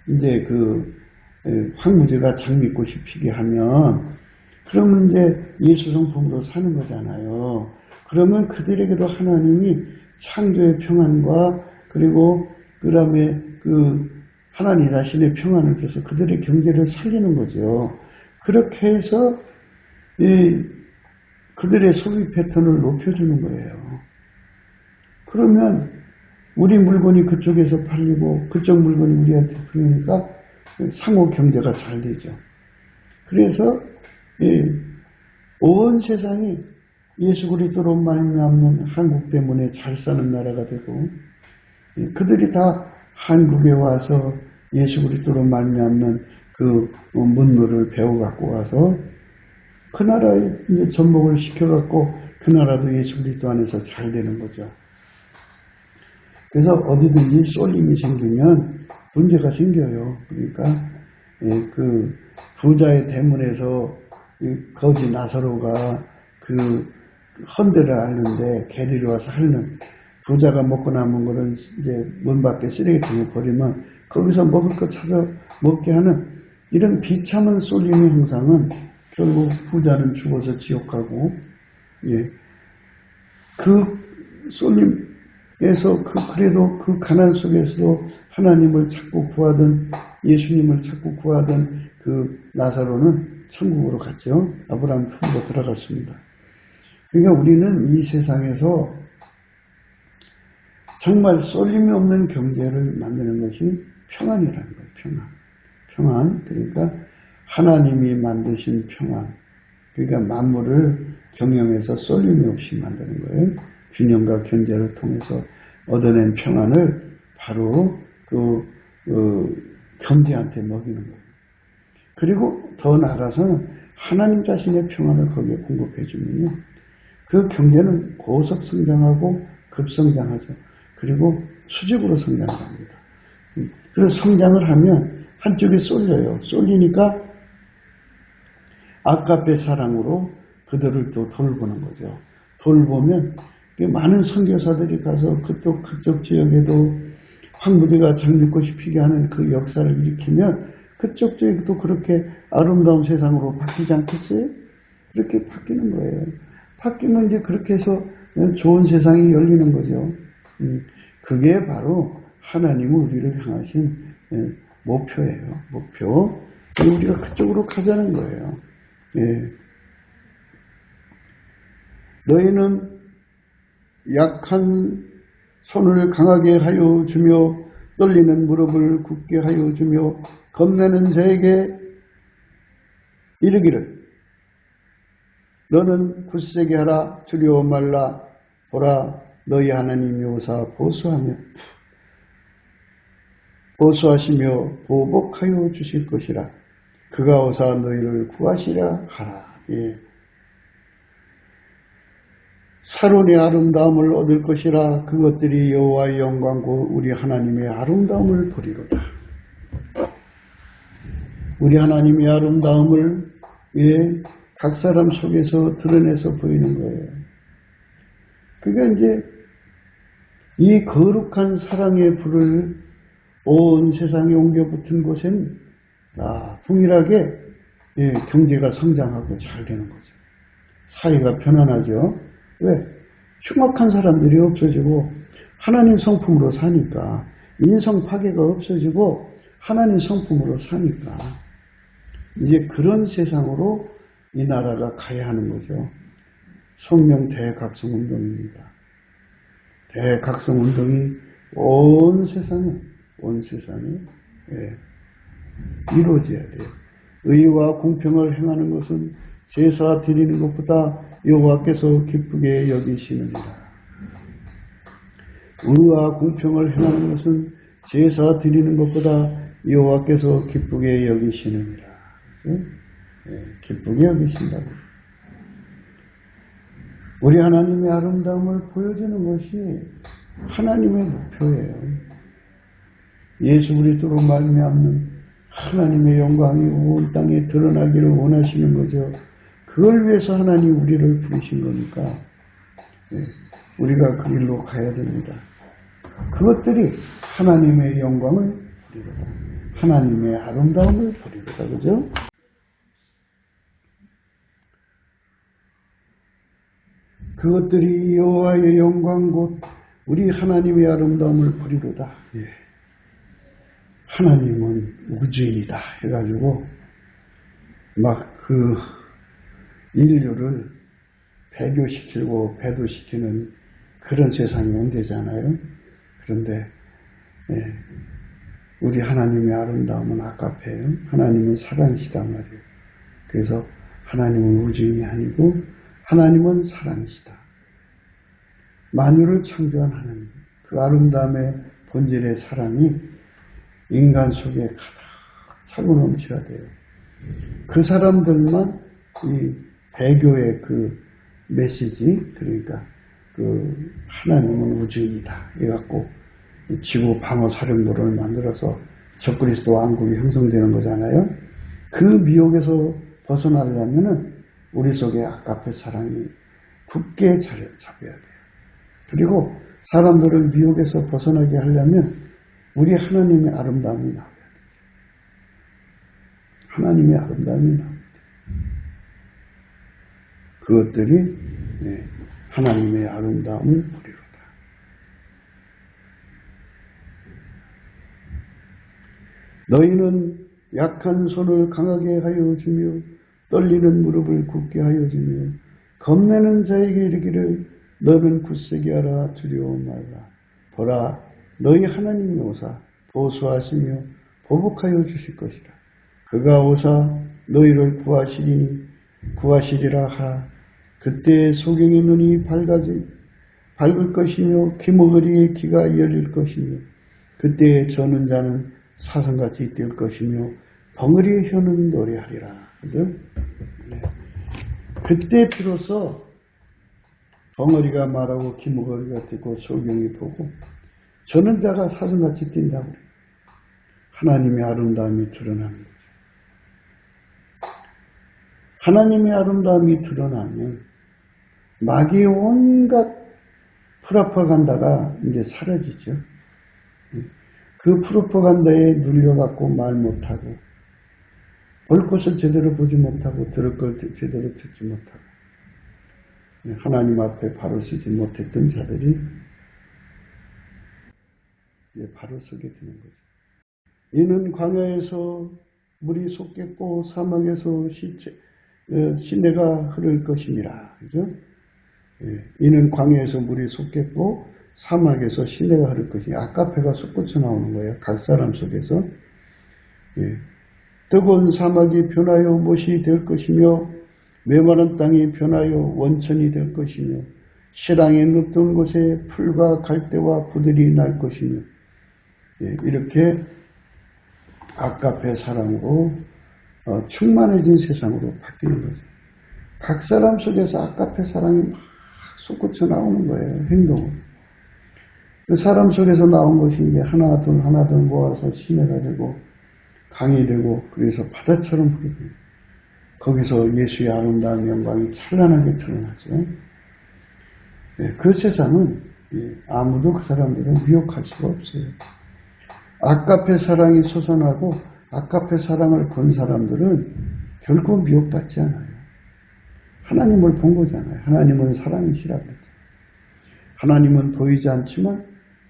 이제 그 황무지가 장미꽃이 피게 하면 그러면 이제 예수 성품으로 사는 거잖아요. 그러면 그들에게도 하나님이 창조의 평안과 그리고 그다음에 그 하나님 자신의 평안을 줘서 그들의 경제를 살리는 거죠. 그렇게 해서 그들의 소비 패턴을 높여주는 거예요. 그러면 우리 물건이 그쪽에서 팔리고 그쪽 물건이 우리한테 팔리니까 상호 경제가 잘 되죠. 그래서 온 세상이 예수 그리스도로 말미암는 한국 때문에 잘 사는 나라가 되고 그들이 다 한국에 와서 예수 그리스도로 말미암는 그 문물을 배워 갖고 와서 그 나라에 이제 접목을 시켜 갖고 그 나라도 예수 그리스도 안에서 잘 되는 거죠. 그래서 어디든지 쏠림이 생기면 문제가 생겨요. 그러니까 그 부자의 대문에서 거지 나사로가 그 헌대를 앓는데 개들이 와서 핥는 부자가 먹고 남은 거는 이제 문 밖에 쓰레기통에 버리면 거기서 먹을 거 찾아 먹게 하는 이런 비참한 쏠림의 형상은 결국 부자는 죽어서 지옥 가고 그 쏠림에서 그래도 그 가난 속에서도 하나님을 찾고 구하던 예수님을 찾고 구하던 그 나사로는 천국으로 갔죠. 아브라함 품으로 들어갔습니다. 그러니까 우리는 이 세상에서 정말 쏠림이 없는 경제를 만드는 것이 평안이라는 거예요. 평안. 그러니까 하나님이 만드신 평안. 그러니까 만물을 경영해서 쏠림이 없이 만드는 거예요. 균형과 견제를 통해서 얻어낸 평안을 바로 경제한테 먹이는 거예요. 그리고 더 나아가서는 하나님 자신의 평안을 거기에 공급해 주면요. 그 경제는 고속 성장하고 급성장하죠. 그리고 수직으로 성장을 합니다. 그래서 성장을 하면 한쪽에 쏠려요. 쏠리니까 아깝의 사랑으로 그들을 또 돌보는 거죠. 돌보면 많은 선교사들이 가서 그쪽 지역에도 황무지가 장미꽃이 피게 하는 그 역사를 일으키면 그쪽 지역도 그렇게 아름다운 세상으로 바뀌지 않겠어요? 그렇게 바뀌는 거예요. 바뀌면 이제 그렇게 해서 좋은 세상이 열리는 거죠. 그게 바로 하나님은 우리를 향하신 예, 목표예요. 목표. 우리가 그쪽으로 가자는 거예요. 예. 너희는 약한 손을 강하게 하여 주며 떨리는 무릎을 굳게 하여 주며 겁내는 자에게 이르기를 너는 굳세게 하라 두려워 말라 보라 너희 하나님이 오사 보수하시며 보복하여 주실 것이라 그가 오사 너희를 구하시라 하라. 예. 사론의 아름다움을 얻을 것이라 그것들이 여호와의 영광고 우리 하나님의 아름다움을 보리로다. 우리 하나님의 아름다움을 각 사람 속에서 드러내서 보이는 거예요. 그러니까 이제 이 거룩한 사랑의 불을 온 세상에 옮겨 붙은 곳엔 동일하게 경제가 성장하고 잘 되는 거죠. 사회가 편안하죠. 왜? 흉악한 사람들이 없어지고 하나님 성품으로 사니까 인성 파괴가 없어지고 하나님 성품으로 사니까 이제 그런 세상으로 이 나라가 가야 하는 거죠. 성령 대각성운동입니다. 대각성운동이 온 세상에 이루어져야 돼요. 의와 공평을 행하는 것은 제사 드리는 것보다 여호와께서 기쁘게 여기시느니라. 의와 공평을 행하는 것은 제사 드리는 것보다 여호와께서 기쁘게 여기시느니라. 기쁘게 여기신다고. 우리 하나님의 아름다움을 보여주는 것이 하나님의 목표예요. 예수 그리스도로 말미암는 하나님의 영광이 온 땅에 드러나기를 원하시는 거죠. 그걸 위해서 하나님 우리를 부르신 거니까 우리가 그 길로 가야 됩니다. 그것들이 하나님의 영광을 보리로다. 하나님의 아름다움을 보리로다. 그죠? 그것들이 여호와의 영광 곧 우리 하나님의 아름다움을 보리로다. 하나님은 우주인이다 해가지고 막 그 인류를 배교시키고 배도시키는 그런 세상이 온대잖아요. 그런데 우리 하나님의 아름다움은 아까패요. 하나님은 사랑이시다 말이에요. 그래서 하나님은 우주인이 아니고 하나님은 사랑이시다. 만유를 창조한 하나님, 그 아름다움의 본질의 사랑이 인간 속에 가득 차고 넘쳐야 돼요. 그 사람들만 이 배교의 그 메시지, 그러니까 그 하나님은 우주인이다 해갖고 지구 방어 사령부를 만들어서 적그리스도 왕국이 형성되는 거잖아요. 그 미혹에서 벗어나려면은 우리 속에 아까페 사랑이 굳게 잡혀야 돼요. 그리고 사람들을 미혹에서 벗어나게 하려면 우리 하나님의 아름다움이 나와야 돼요. 하나님의 아름다움이 나옵니다. 그것들이 하나님의 아름다움을 보리로다. 너희는 약한 손을 강하게 하여 주며 떨리는 무릎을 굳게 하여 주며 겁내는 자에게 이르기를 너는 굳세게 하라 두려워 말라. 보라 너희 하나님이 오사 보수하시며 보복하여 주실 것이라. 그가 오사 너희를 구하시리라 하라. 그때 소경의 눈이 밝을 것이며 기머거리의 귀가 열릴 것이며 그때 저는 자는 사슴같이 뛸 것이며 벙어리의 혀는 노래하리라. 그죠? 그때 비로소 벙어리가 말하고 기머거리가 듣고 소경이 보고 저는 자가 사슴같이 뛴다고 그래요. 하나님의 아름다움이 드러나는 거죠. 하나님의 아름다움이 드러나면 마귀의 온갖 프로파간다가 이제 사라지죠. 그 프로파간다에 눌려갖고 말 못하고 볼 것을 제대로 보지 못하고 들을 걸 제대로 듣지 못하고 하나님 앞에 바로 서지 못했던 자들이 바로 서게 되는 거죠. 이는 광야에서 물이 솟겠고 사막에서 시내가 흐를 것임이라. 그죠? 예, 이는 광야에서 물이 솟겠고 사막에서 시내가 흐를 것이니 아까페가 솟구쳐 나오는 거예요. 각 사람 속에서. 예, 뜨거운 사막이 변하여 못이 될 것이며 메마른 땅이 변하여 원천이 될 것이며 시랑에 눕던 곳에 풀과 갈대와 부들이 날 것이며 예, 이렇게 아까페 사랑으로 충만해진 세상으로 바뀌는 거죠. 각 사람 속에서 아까페 사랑이 막 솟구쳐 나오는 거예요. 행동으로. 그 사람 속에서 나온 것이 이제 하나 둘 모아서 시내가 되고 강이 되고 그래서 바다처럼 흐르고 거기서 예수의 아름다운 영광이 찬란하게 드러나죠. 네, 그 세상은 아무도 그 사람들을 미혹할 수가 없어요. 아까페 사랑이 솟아나고 아까페 사랑을 본 사람들은 결코 미혹받지 않아요. 하나님을 본 거잖아요. 하나님은 사랑이시라고 그랬죠. 하나님은 보이지 않지만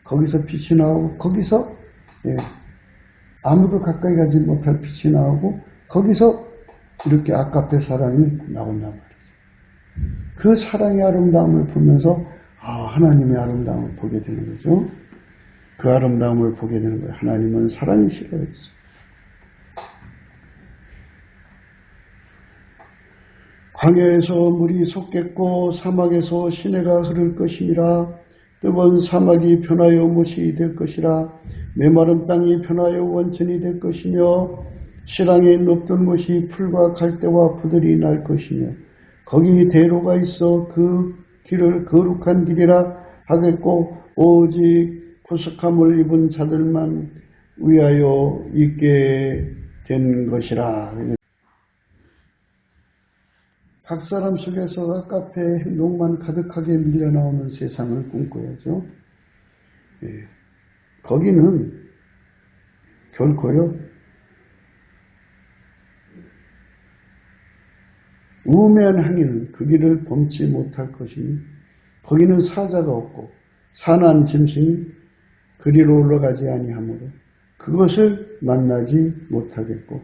거기서 빛이 나오고 거기서 아무도 가까이 가지 못할 빛이 나오고 거기서 이렇게 아까페 사랑이 나온단 말이죠. 그 사랑의 아름다움을 보면서 하나님의 아름다움을 보게 되는 거죠. 그 아름다움을 보게 되는 거예요. 하나님은 사랑이시라고 했어요. 광야에서 물이 솟겠고 사막에서 시내가 흐를 것이니라. 뜨거운 사막이 변하여 못이 될 것이라. 메마른 땅이 변하여 원천이 될 것이며 시랑에 높던 못이 풀과 갈대와 부들이 날 것이며 거기 대로가 있어 그 길을 거룩한 길이라 하겠고 오직 구속함을 입은 자들만 위하여 있게 된 것이라. 각 사람 속에서 아까페 행동만 가득하게 밀려나오는 세상을 꿈꿔야죠. 거기는 결코요 우매한 행위는 그 길을 범치 못할 것이니 거기는 사자가 없고 산한 짐승이 그리로 올라가지 아니하므로 그것을 만나지 못하겠고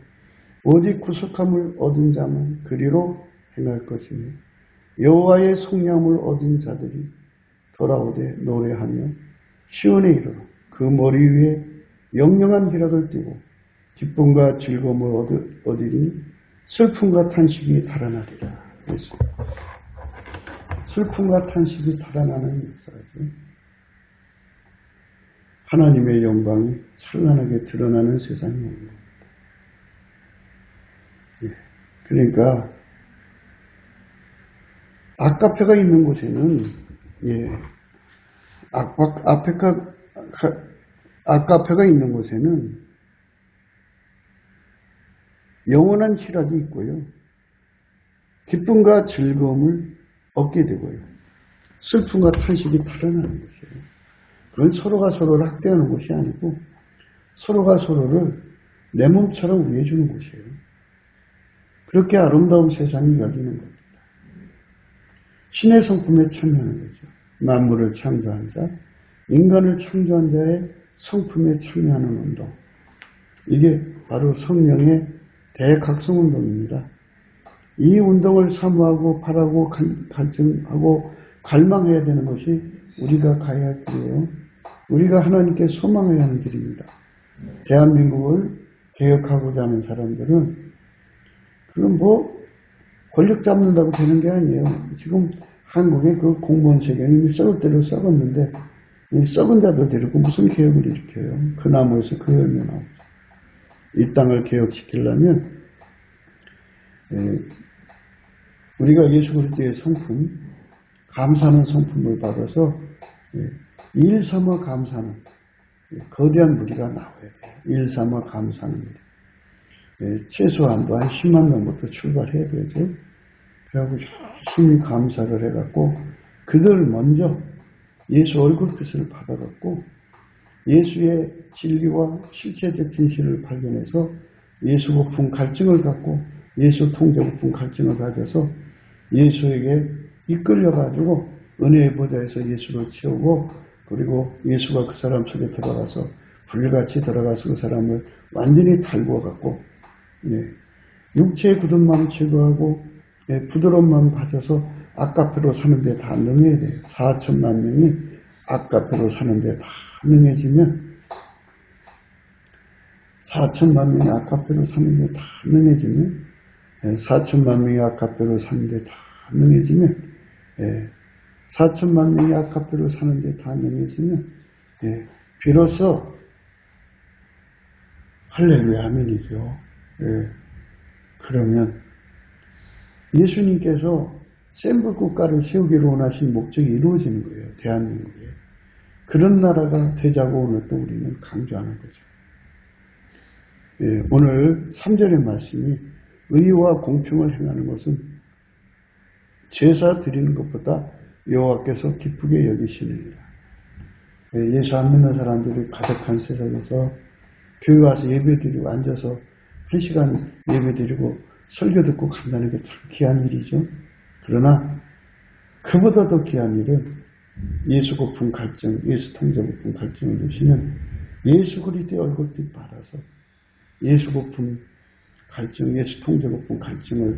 오직 구속함을 얻은 자만 그리로 행할 것이며 여호와의 속량을 얻은 자들이 돌아오되 노래하며 시온에 이르러 그 머리 위에 영영한 희락을 띠고 기쁨과 즐거움을 얻으리니 슬픔과 탄식이 달아나리라. 그랬습니다. 슬픔과 탄식이 달아나는 역사죠. 하나님의 영광이 찬란하게 드러나는 세상이 오는 겁니다. 그러니까 아까페가 있는 곳에는 아까페가 있는 곳에는 영원한 희락이 있고요. 기쁨과 즐거움을 얻게 되고요. 슬픔과 탄식이 달아나는 것이에요. 그건 서로가 서로를 학대하는 것이 아니고 서로가 서로를 내 몸처럼 위해주는 것이에요. 그렇게 아름다운 세상이 열리는 겁니다. 신의 성품에 참여하는 거죠. 만물을 창조한 자, 인간을 창조한 자의 성품에 참여하는 운동. 이게 바로 성령의 대각성운동입니다. 이 운동을 사모하고 바라고 갈증하고 갈망해야 되는 것이 우리가 가야 할 길이에요. 우리가 하나님께 소망해야 하는 길입니다. 대한민국을 개혁하고자 하는 사람들은 그건 권력 잡는다고 되는 게 아니에요. 지금 한국의 그 공무원 세계는 이미 썩을 대로 썩었는데 이 썩은 자들 데리고 무슨 개혁을 일으켜요. 그 나무에서 그 열매 나오죠. 이 땅을 개혁시키려면 우리가 예수 그리스도의 성품, 감사하는 성품을 받아서 일 삼아 감사하는 거대한 무리가 나와야 돼요. 일 삼아 감사하는 무리. 최소한도 한 10만 명부터 출발해야 되죠. 그래갖고 열심히 감사를 해갖고 그들 먼저 예수 얼굴빛을 받아갖고 예수의 진리와 실체적 진실을 발견해서 예수 고품 갈증을 갖고 예수 통제 고품 갈증을 가져서 예수에게 이끌려가지고 은혜의 보좌에서 예수를 채우고 그리고 예수가 그 사람 속에 들어가서 불같이 들어가서 그 사람을 완전히 달구어갖고 육체의 굳은 마음 제거하고 부드러운 마음 가져서 아까페로 사는데 다 능해야 돼요. 4천만 명이 아까페로 사는데 다 능해지면 4천만 명이 아까페로 사는데 다 능해지면 4천만 명이 아까페로 사는데 다 능해지면 4천만 명이 아까페로 사는데 다 능해지면 비로소 할렐루야 아멘이죠. 그러면 예수님께서 센불 국가를 세우기로 원하신 목적이 이루어지는 거예요. 대한민국에. 그런 나라가 되자고 오늘 또 우리는 강조하는 거죠. 오늘 3절의 말씀이 의와 공평을 행하는 것은 제사 드리는 것보다 여호와께서 기쁘게 여기시느니라. 예수 안 믿는 사람들이 가득한 세상에서 교회 와서 예배드리고 앉아서 1시간 예배드리고 설교 듣고 간다는 게 참 귀한 일이죠. 그러나 그보다 더 귀한 일은 예수 고품 갈증, 예수 통제 고품 갈증을 주시는 예수 그리스도의 얼굴빛 받아서 예수 고품 갈증, 예수 통제 고품 갈증을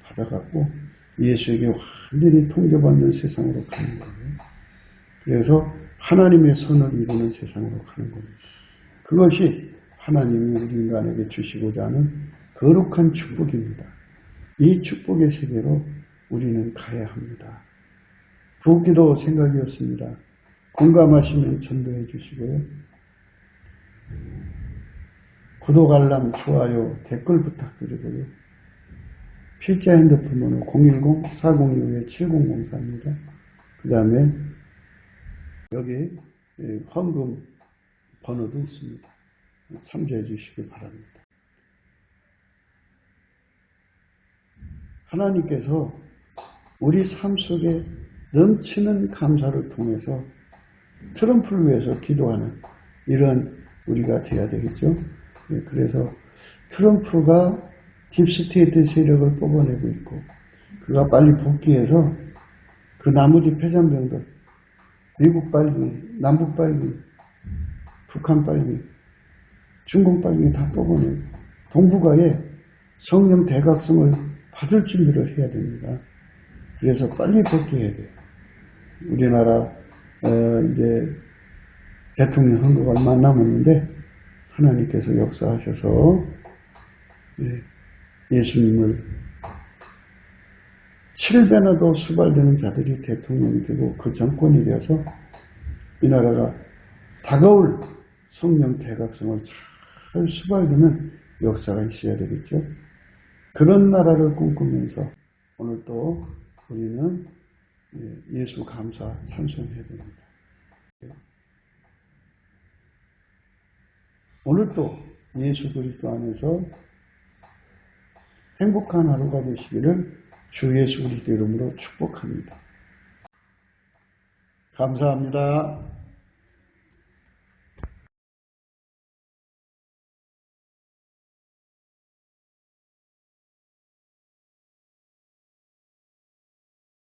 받아갖고 예수에게 완전히 통제받는 세상으로 가는 거예요. 그래서 하나님의 선을 이루는 세상으로 가는 겁니다. 그것이 하나님이 우리 인간에게 주시고자 하는 거룩한 축복입니다. 이 축복의 세계로 우리는 가야 합니다. 부기도 생각이었습니다. 공감하시면 전도해 주시고요. 구독, 알람, 좋아요, 댓글 부탁드리고요. 필자 핸드폰 번호 010-4025-7004입니다. 그 다음에 여기 헌금 번호도 있습니다. 참조해 주시기 바랍니다. 하나님께서 우리 삶 속에 넘치는 감사를 통해서 트럼프를 위해서 기도하는 이런 우리가 돼야 되겠죠. 그래서 트럼프가 딥스테이트 세력을 뽑아내고 있고 그가 빨리 복귀해서 그 나머지 패잔병들 미국 빨리, 남북 빨리, 북한 빨리, 중국 빨리 다 뽑아내고 동북아에 성령 대각성을 받을 준비를 해야 됩니다. 그래서 빨리 복귀해야 돼요. 우리나라 이제 대통령 선거가 얼마 안 남았는데 하나님께서 역사하셔서 예수님을 7배나 더 수발되는 자들이 대통령이 되고 그 정권이 되어서 이 나라가 다가올 성령 대각성을 잘 수발되는 역사가 있어야 되겠죠. 그런 나라를 꿈꾸면서 오늘 또 우리는 예수 감사 찬송해야 됩니다. 오늘도 예수 그리스도 안에서 행복한 하루가 되시기를 주 예수 그리스도 이름으로 축복합니다. 감사합니다.